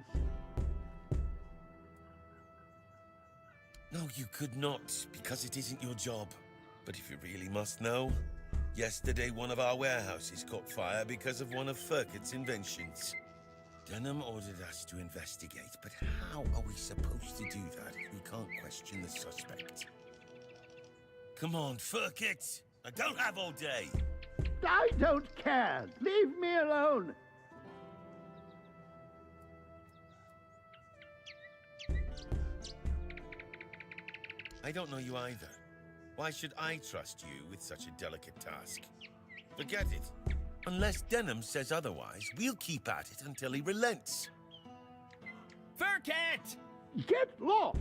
No, you could not, because it isn't your job. But if you really must know, yesterday one of our warehouses caught fire because of one of Ferkit's inventions. Denham ordered us to investigate, but how are we supposed to do that if we can't question the suspect? Come on, Ferkit! I don't have all day! I don't care! Leave me alone! I don't know you either. Why should I trust you with such a delicate task? Forget it. Unless Denham says otherwise, we'll keep at it until he relents. Ferkit! Get lost!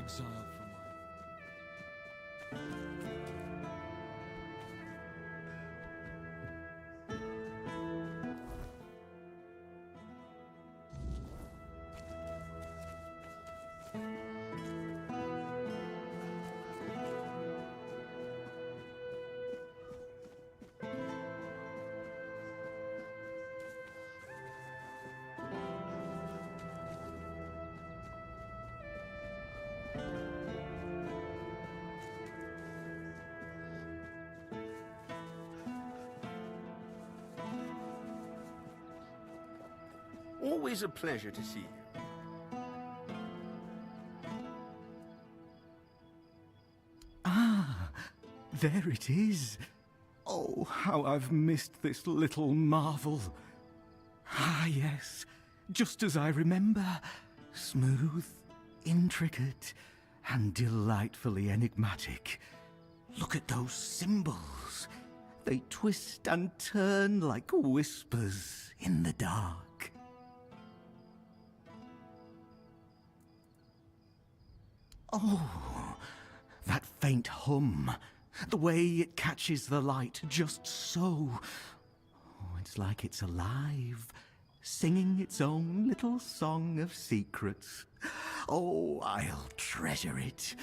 exiled from my... Always a pleasure to see you. Ah, there it is. Oh, how I've missed this little marvel. Ah, yes, just as I remember. Smooth, intricate, and delightfully enigmatic. Look at those symbols. They twist and turn like whispers in the dark. Oh, that faint hum. The way it catches the light just so. Oh, it's like it's alive, singing its own little song of secrets. Oh, I'll treasure it.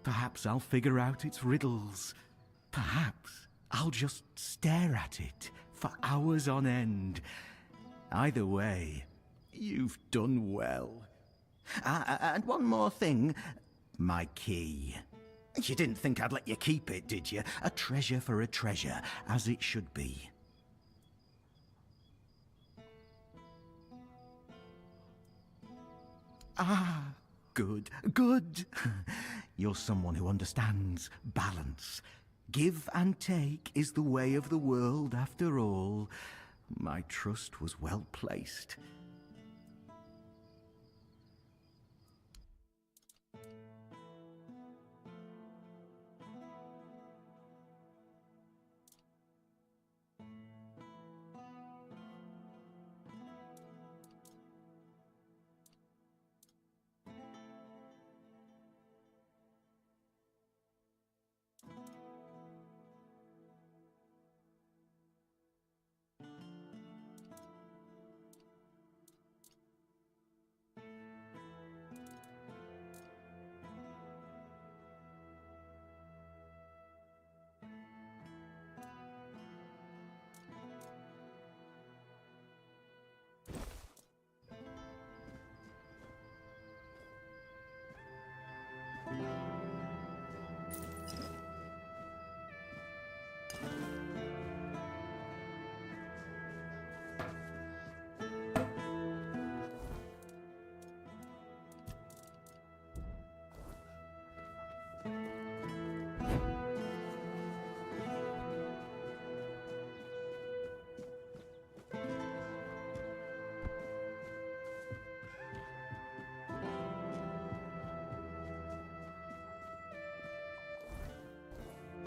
Perhaps I'll figure out its riddles. Perhaps I'll just stare at it for hours on end. Either way, you've done well. And one more thing. My key. You didn't think I'd let you keep it, did you? A treasure for a treasure, as it should be. Ah, good, good. You're someone who understands balance. Give and take is the way of the world, after all. My trust was well placed.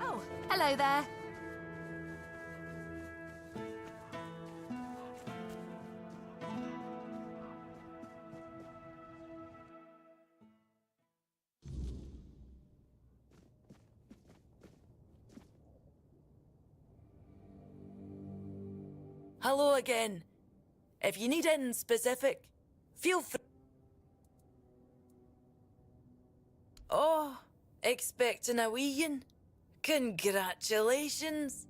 Oh, hello there. Hello again. If you need anything specific, feel free. Oh, expecting a wee one? Congratulations.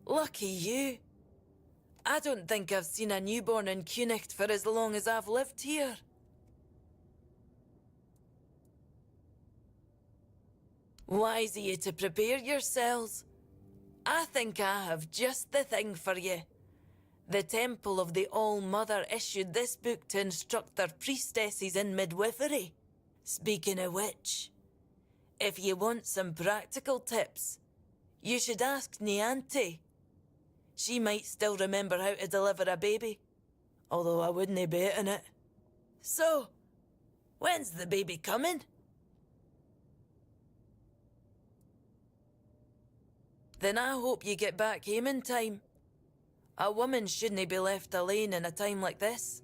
Lucky you. I don't think I've seen a newborn in Cunicht for as long as I've lived here. Wise of you to prepare yourselves. I think I have just the thing for you. The Temple of the All-Mother issued this book to instruct their priestesses in midwifery. Speaking of which, if you want some practical tips, you should ask Nianti. She might still remember how to deliver a baby, although I wouldn't bet on it. So, when's the baby coming? Then I hope you get back home in time. A woman shouldn't be left alone in a time like this.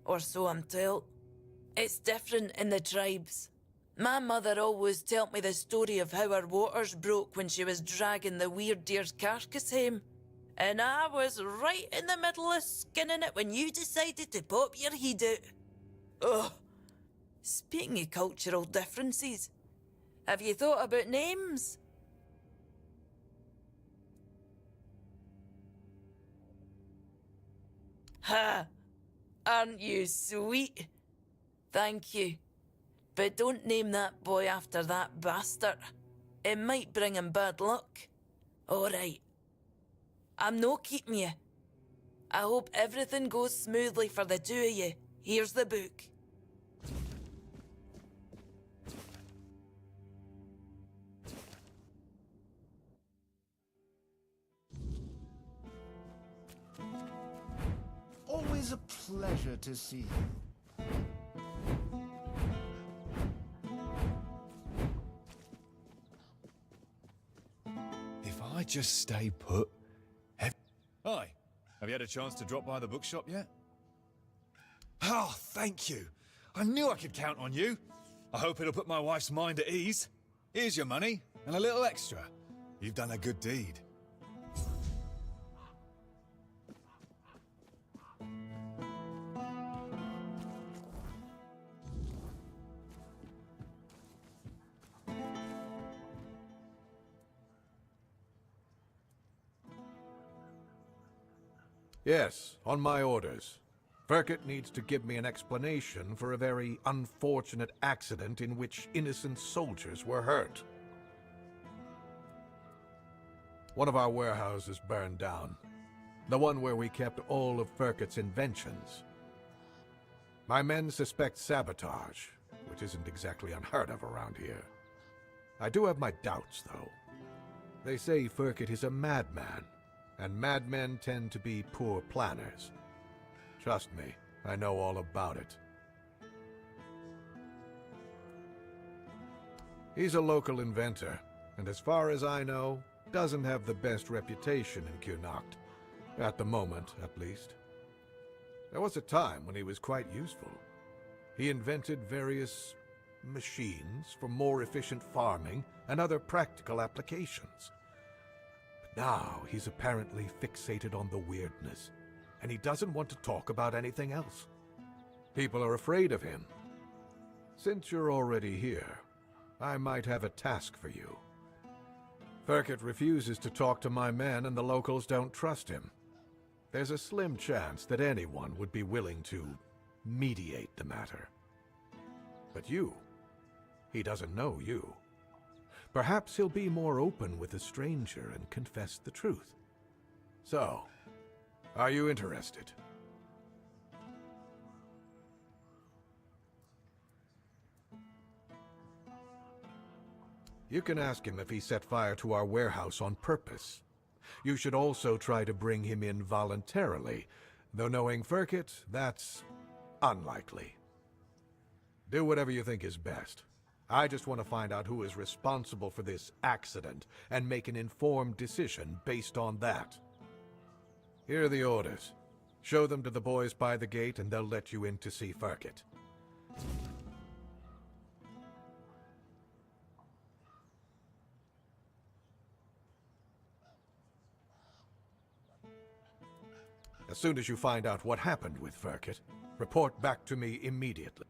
Or so I'm told. It's different in the tribes. My mother always told me the story of how her waters broke when she was dragging the weird deer's carcass home. And I was right in the middle of skinning it when you decided to pop your head out. Ugh. Speaking of cultural differences, have you thought about names? Ha! Aren't you sweet? Thank you. But don't name that boy after that bastard. It might bring him bad luck. Alright. I'm no keeping you. I hope everything goes smoothly for the two of you. Here's the book. Always a pleasure to see you. If I just stay put... Hi. Have you had a chance to drop by the bookshop yet? Oh, thank you. I knew I could count on you. I hope it'll put my wife's mind at ease. Here's your money, and a little extra. You've done a good deed. Yes, on my orders. Firkett needs to give me an explanation for a very unfortunate accident in which innocent soldiers were hurt. One of our warehouses burned down. The one where we kept all of Firkett's inventions. My men suspect sabotage, which isn't exactly unheard of around here. I do have my doubts, though. They say Firkett is a madman, and madmen tend to be poor planners. Trust me, I know all about it. He's a local inventor, and as far as I know, doesn't have the best reputation in Connacht. At the moment, at least. There was a time when he was quite useful. He invented various machines for more efficient farming and other practical applications. But now he's apparently fixated on the weirdness, and he doesn't want to talk about anything else. People are afraid of him. Since you're already here, I might have a task for you. Firkett refuses to talk to my men, and the locals don't trust him. There's a slim chance that anyone would be willing to mediate the matter. But you, he doesn't know you. Perhaps he'll be more open with a stranger and confess the truth. So, are you interested? You can ask him if he set fire to our warehouse on purpose. You should also try to bring him in voluntarily, though knowing Firkett, that's unlikely. Do whatever you think is best. I just want to find out who is responsible for this accident and make an informed decision based on that. Here are the orders. Show them to the boys by the gate and they'll let you in to see Firkett. As soon as you find out what happened with Firkett, report back to me immediately.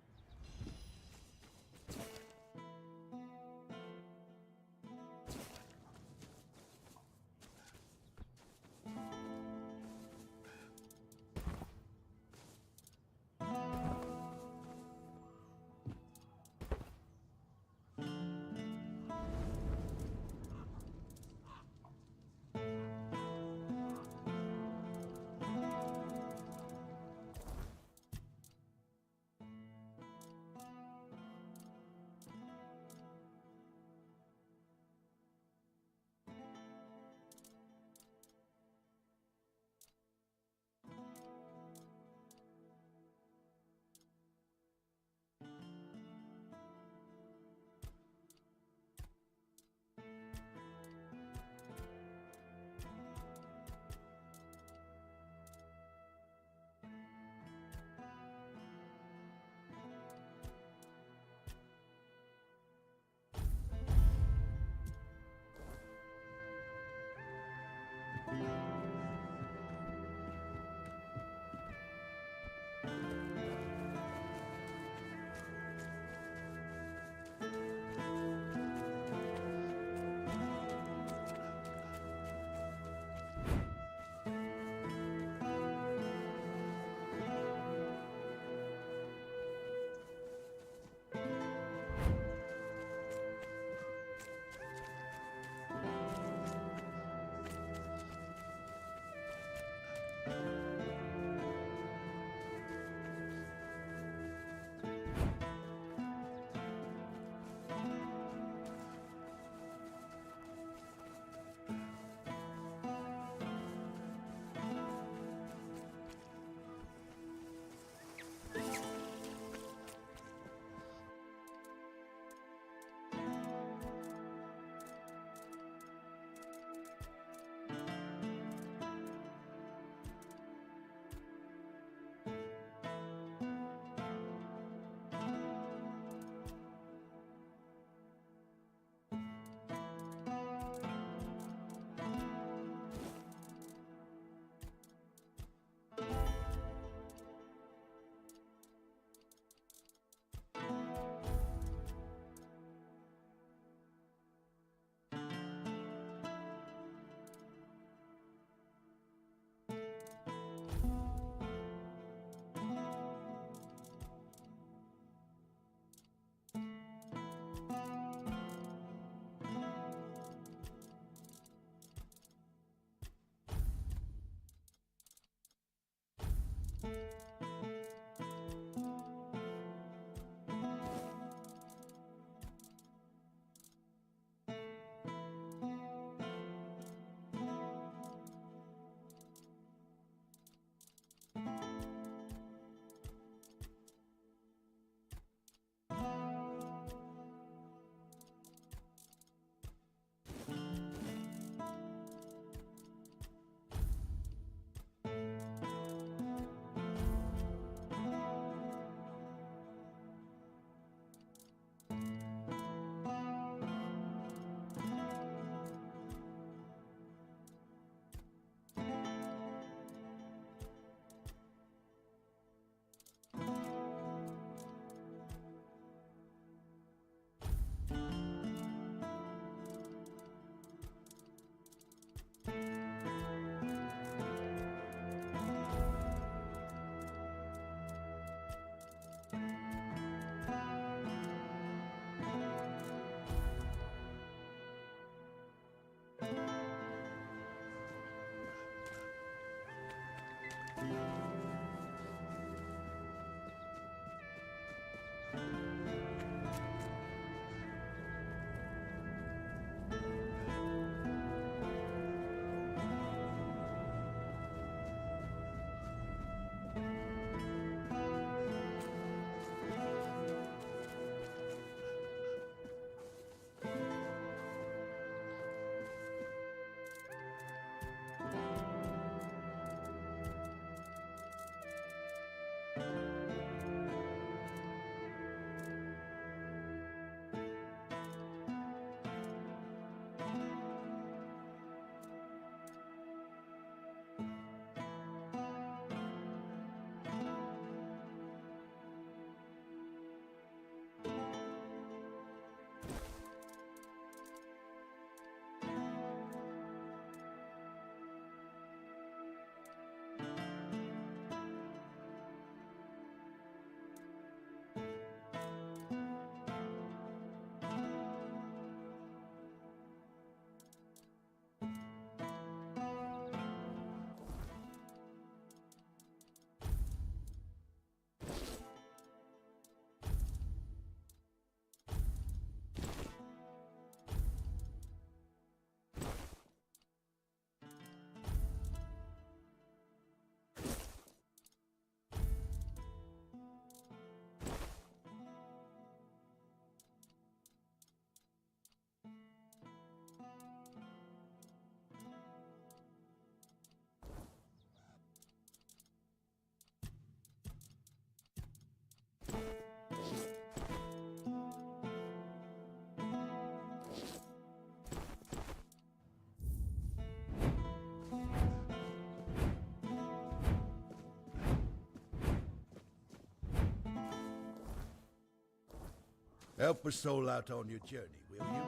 Help a soul out on your journey, will you?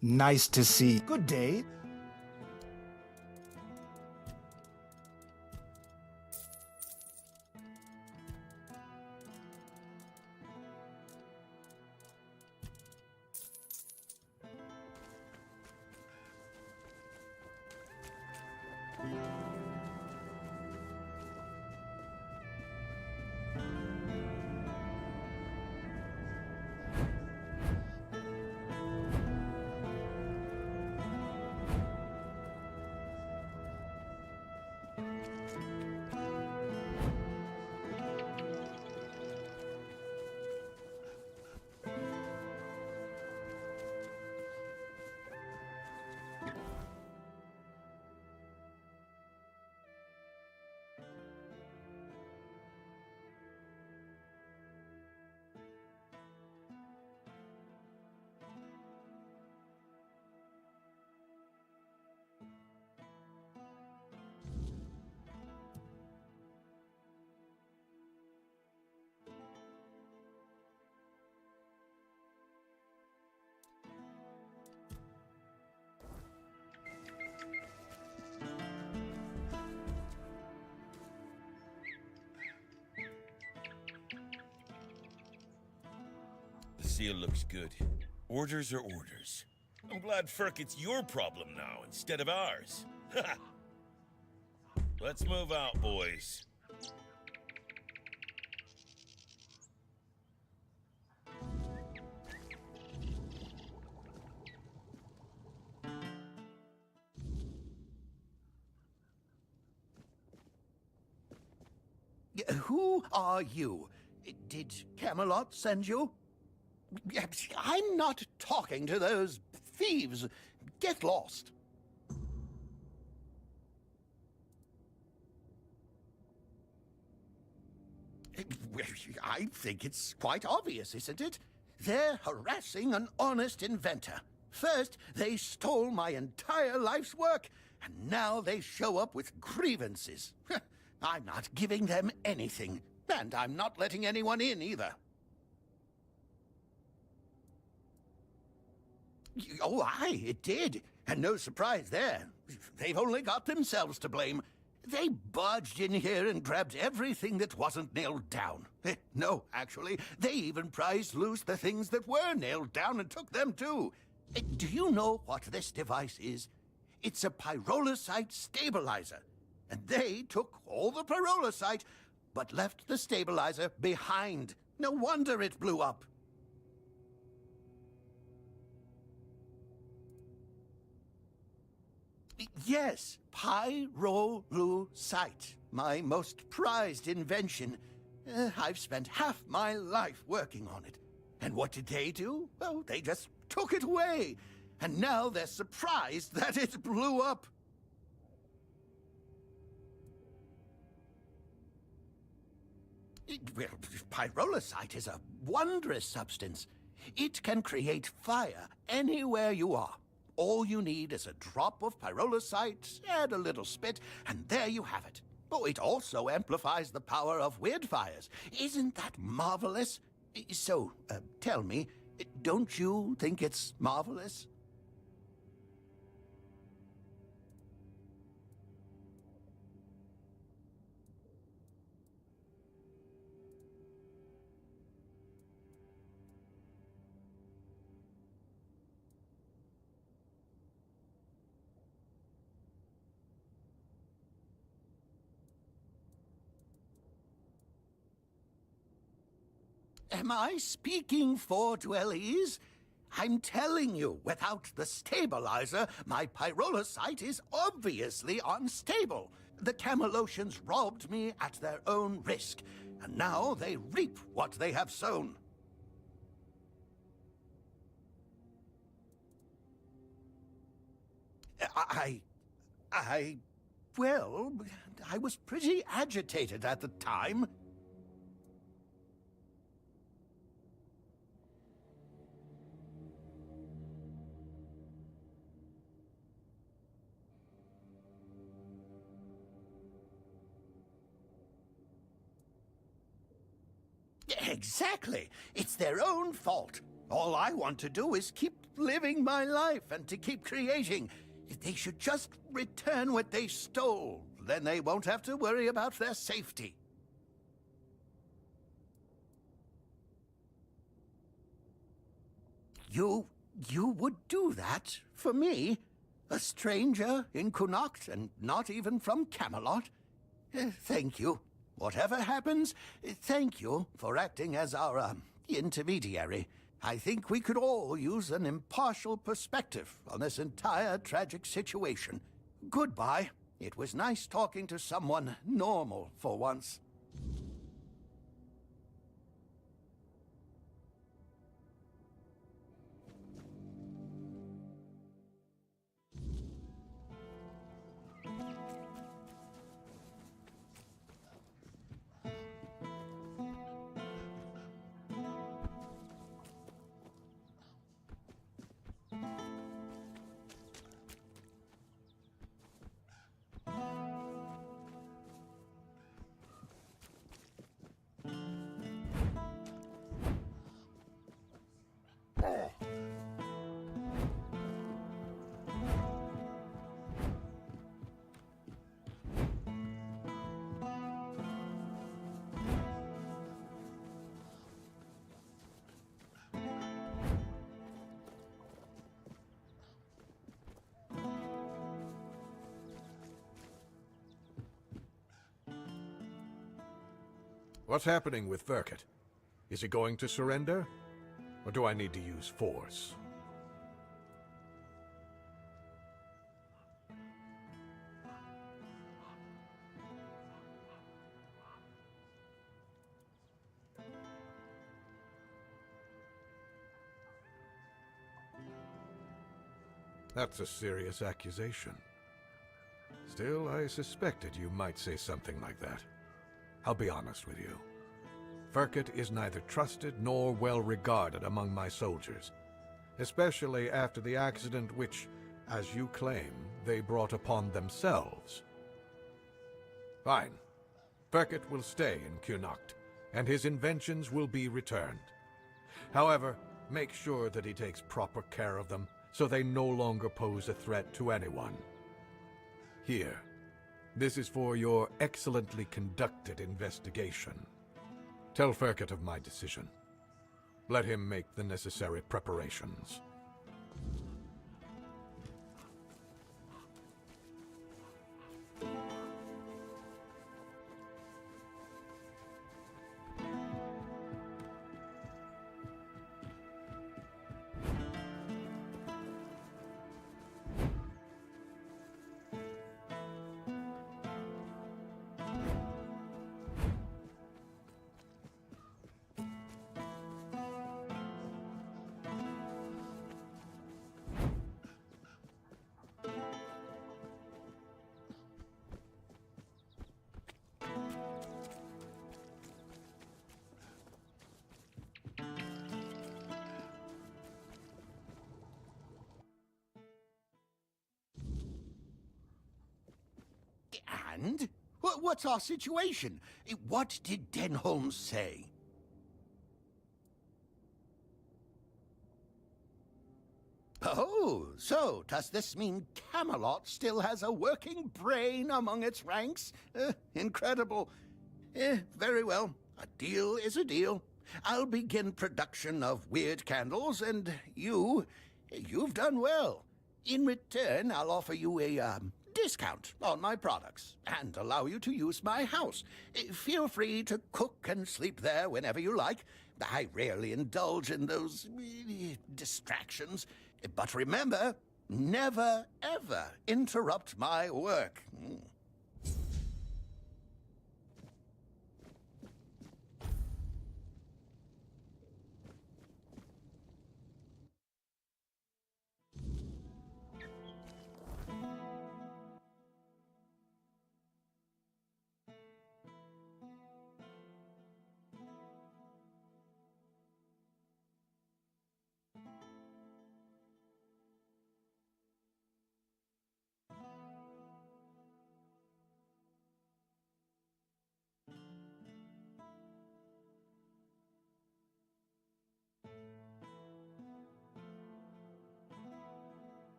Nice to see. Good day. The seal looks good. Orders are orders. I'm glad, Ferk, it's your problem now instead of ours. Let's move out, boys. Who are you? Did Camelot send you? I'm not talking to those thieves. Get lost. I think it's quite obvious, isn't it? They're harassing an honest inventor. First, they stole my entire life's work, and now they show up with grievances. I'm not giving them anything, and I'm not letting anyone in either. Oh, aye, it did. And no surprise there. They've only got themselves to blame. They barged in here and grabbed everything that wasn't nailed down. No, actually, they even prized loose the things that were nailed down and took them too. Do you know what this device is? It's a pyrolusite stabilizer. And they took all the pyrolusite, but left the stabilizer behind. No wonder it blew up. Yes, pyrolusite, my most prized invention. I've spent half my life working on it. And what did they do? Well, they just took it away. And now they're surprised that it blew up. Well, pyrolusite is a wondrous substance. It can create fire anywhere you are. All you need is a drop of pyrolusite, add a little spit, and there you have it. Oh, it also amplifies the power of weird fires. Isn't that marvelous? So, tell me, don't you think it's marvelous? Am I speaking for Dwellies? I'm telling you, without the stabilizer, my pyrolusite is obviously unstable. The Camelosians robbed me at their own risk, and now they reap what they have sown. Well, I was pretty agitated at the time. Exactly. It's their own fault. All I want to do is keep living my life and to keep creating. They should just return what they stole. Then they won't have to worry about their safety. You would do that for me? A stranger in Connacht and not even from Camelot? Thank you. Whatever happens, thank you for acting as our intermediary. I think we could all use an impartial perspective on this entire tragic situation. Goodbye. It was nice talking to someone normal for once. What's happening with Verkut? Is he going to surrender? Or do I need to use force? That's a serious accusation. Still, I suspected you might say something like that. I'll be honest with you. Firkett is neither trusted nor well regarded among my soldiers, especially after the accident which, as you claim, they brought upon themselves. Fine. Firkett will stay in Connacht, and his inventions will be returned. However, make sure that he takes proper care of them, so they no longer pose a threat to anyone. Here. This is for your excellently conducted investigation. Tell Firkett of my decision. Let him make the necessary preparations. And? What's our situation? What did Denholm say? Oh, so does this mean Camelot still has a working brain among its ranks? Incredible. Very well. A deal is a deal. I'll begin production of weird candles, and you've done well. In return, I'll offer you a discount on my products and allow you to use my house. Feel free to cook and sleep there whenever you like. I rarely indulge in those distractions. But remember, never, ever interrupt my work.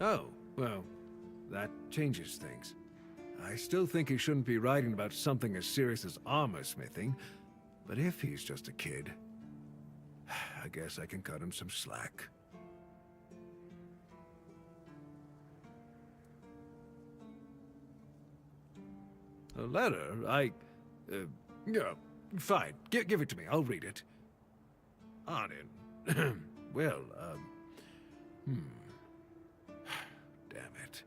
Oh, well, that changes things. I still think he shouldn't be writing about something as serious as armor smithing, but if he's just a kid, I guess I can cut him some slack. A letter? Yeah, fine. Give it to me. I'll read it. Arnin. Well, Damn it.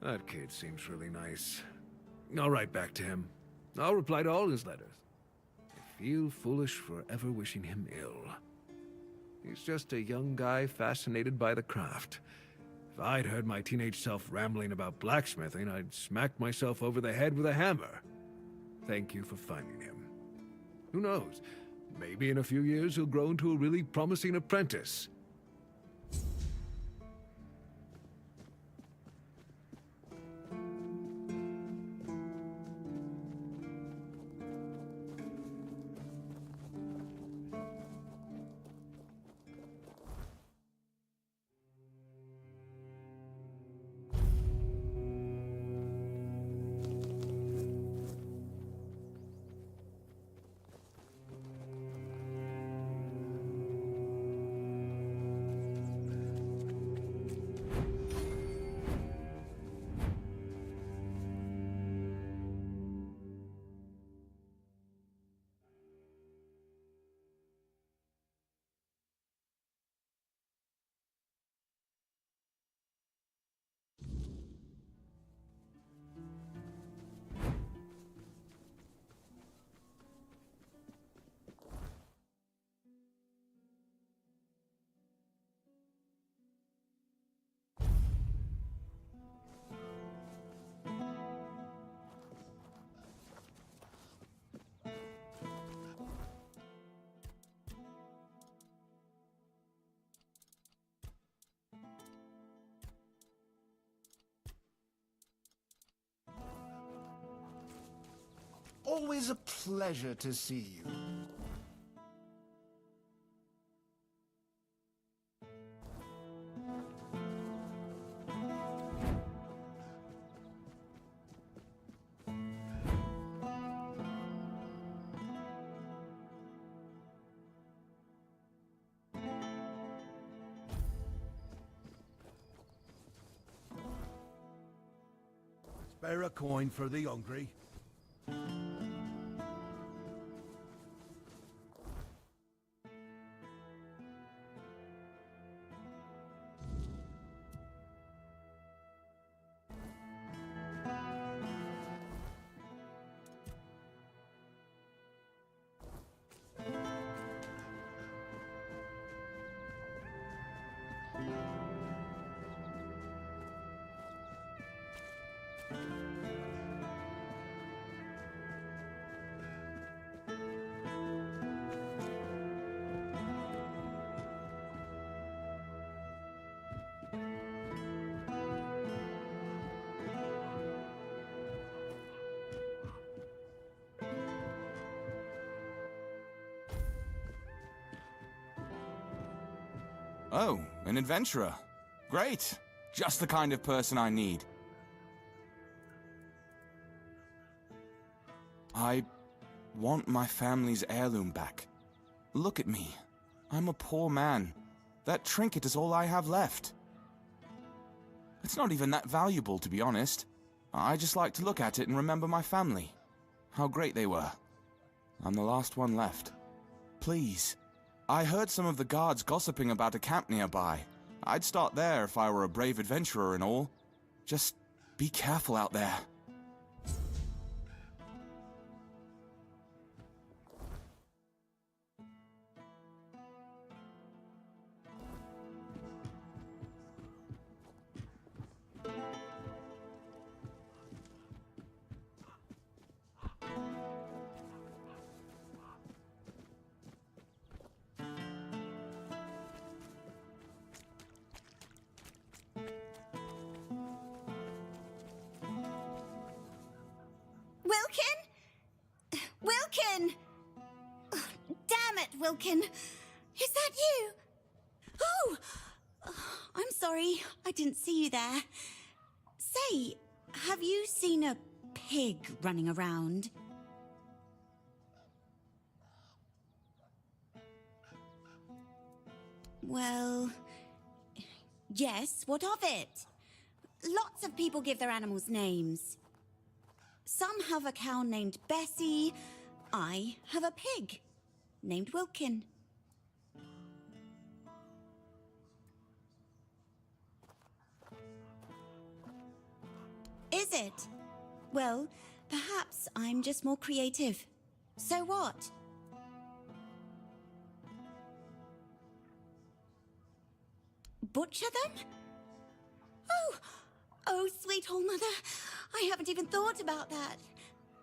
That kid seems really nice. I'll write back to him. I'll reply to all his letters. I feel foolish for ever wishing him ill. He's just a young guy fascinated by the craft. If I'd heard my teenage self rambling about blacksmithing, I'd smacked myself over the head with a hammer. Thank you for finding him. Who knows? Maybe in a few years he'll grow into a really promising apprentice. Always a pleasure to see you. Spare a coin for the hungry. Oh, an adventurer. Great. Just the kind of person I need. I want my family's heirloom back. Look at me. I'm a poor man. That trinket is all I have left. It's not even that valuable, to be honest. I just like to look at it and remember my family. How great they were. I'm the last one left. Please. I heard some of the guards gossiping about a camp nearby. I'd start there if I were a brave adventurer and all. Just be careful out there. Wilkin! Damn it, Wilkin! Is that you? Oh! I'm sorry, I didn't see you there. Say, have you seen a pig running around? Well, yes, what of it? Lots of people give their animals names. Some have a cow named Bessie. I have a pig named Wilkin. Is it? Well, perhaps I'm just more creative. So what? Butcher them? Oh, sweet old mother. I haven't even thought about that.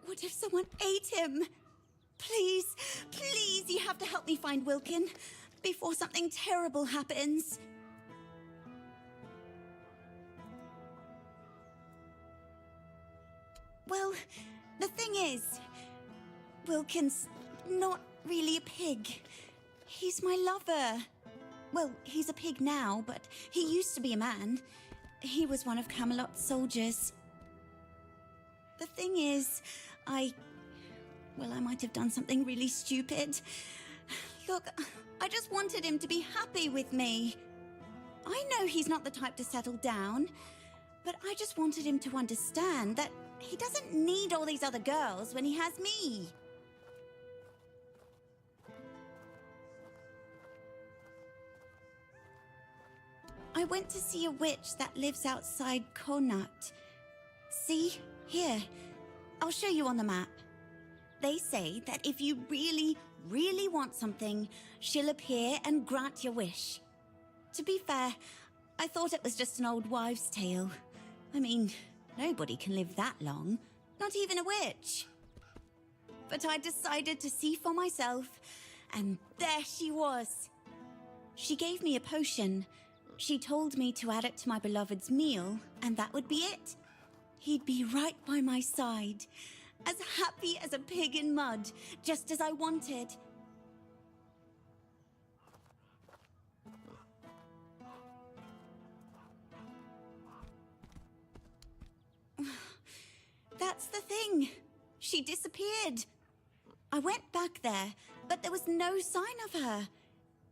What if someone ate him? Please, please, you have to help me find Wilkin before something terrible happens. Well, the thing is, Wilkin's not really a pig. He's my lover. Well, he's a pig now, but he used to be a man. He was one of Camelot's soldiers. The thing is, I might have done something really stupid. Look, I just wanted him to be happy with me. I know he's not the type to settle down, but I just wanted him to understand that he doesn't need all these other girls when he has me. I went to see a witch that lives outside Connacht. See? Here. I'll show you on the map. They say that if you really, really want something, she'll appear and grant your wish. To be fair, I thought it was just an old wives' tale. I mean, nobody can live that long. Not even a witch. But I decided to see for myself, and there she was. She gave me a potion. She told me to add it to my beloved's meal, and that would be it. He'd be right by my side, as happy as a pig in mud, just as I wanted. That's the thing. She disappeared. I went back there, but there was no sign of her.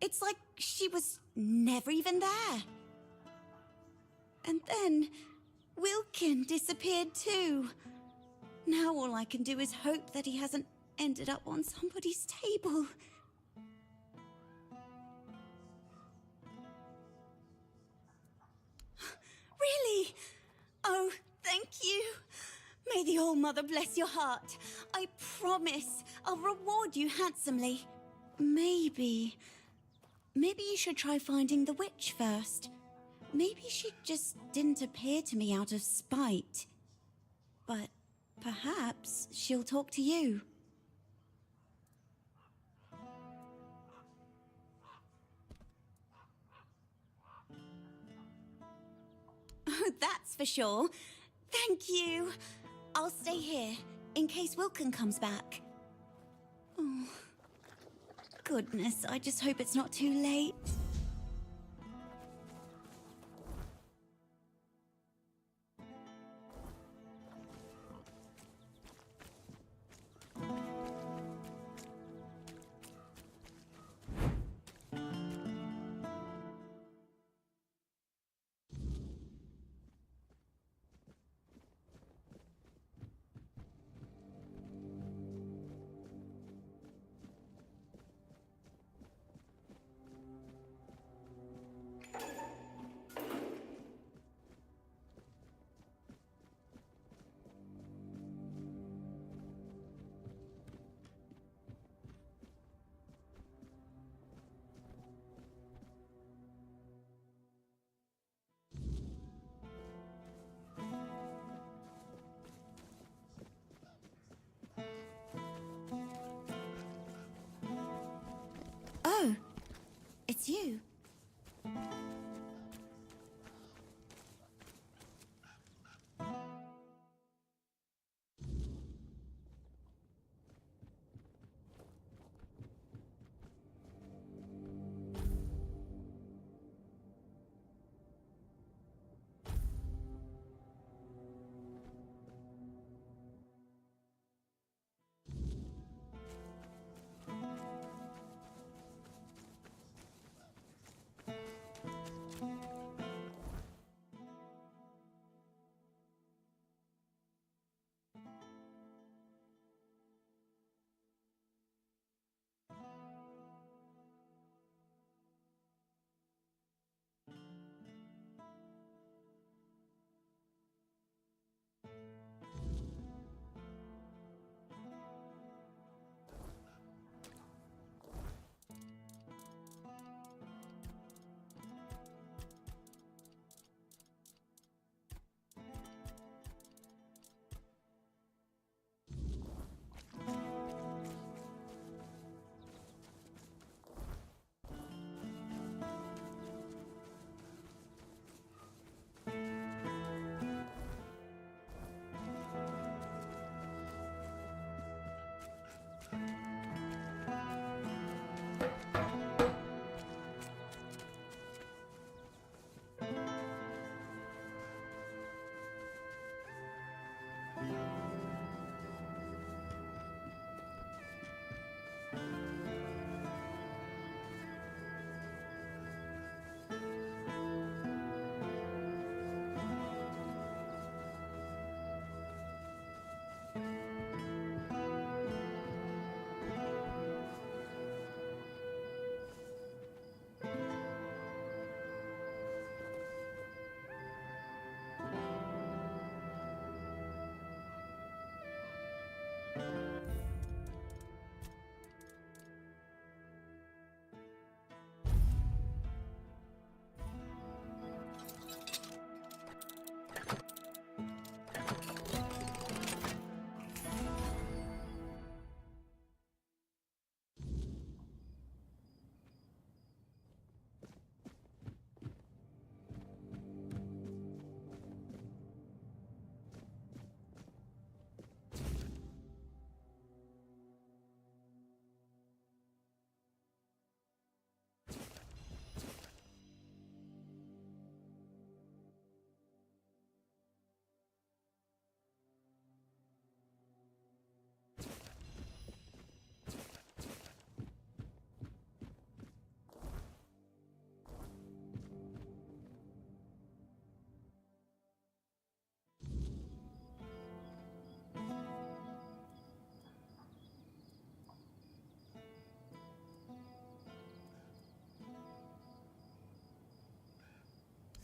It's like she was never even there. And then Wilkin disappeared too. Now all I can do is hope that he hasn't ended up on somebody's table. Really? Oh, thank you. May the All-Mother bless your heart. I promise I'll reward you handsomely. Maybe you should try finding the witch first. Maybe she just didn't appear to me out of spite. But perhaps she'll talk to you. Oh, that's for sure. Thank you. I'll stay here in case Wilkin comes back. Oh, goodness, I just hope it's not too late.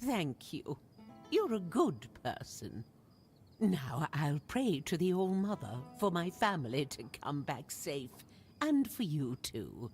Thank you. You're a good person. Now I'll pray to the All-Mother for my family to come back safe, and for you too.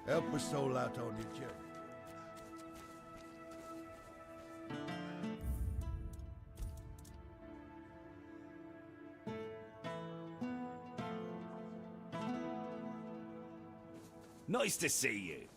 Help a soul out on your journey. Nice to see you.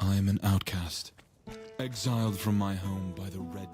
I am an outcast, exiled from my home by the Red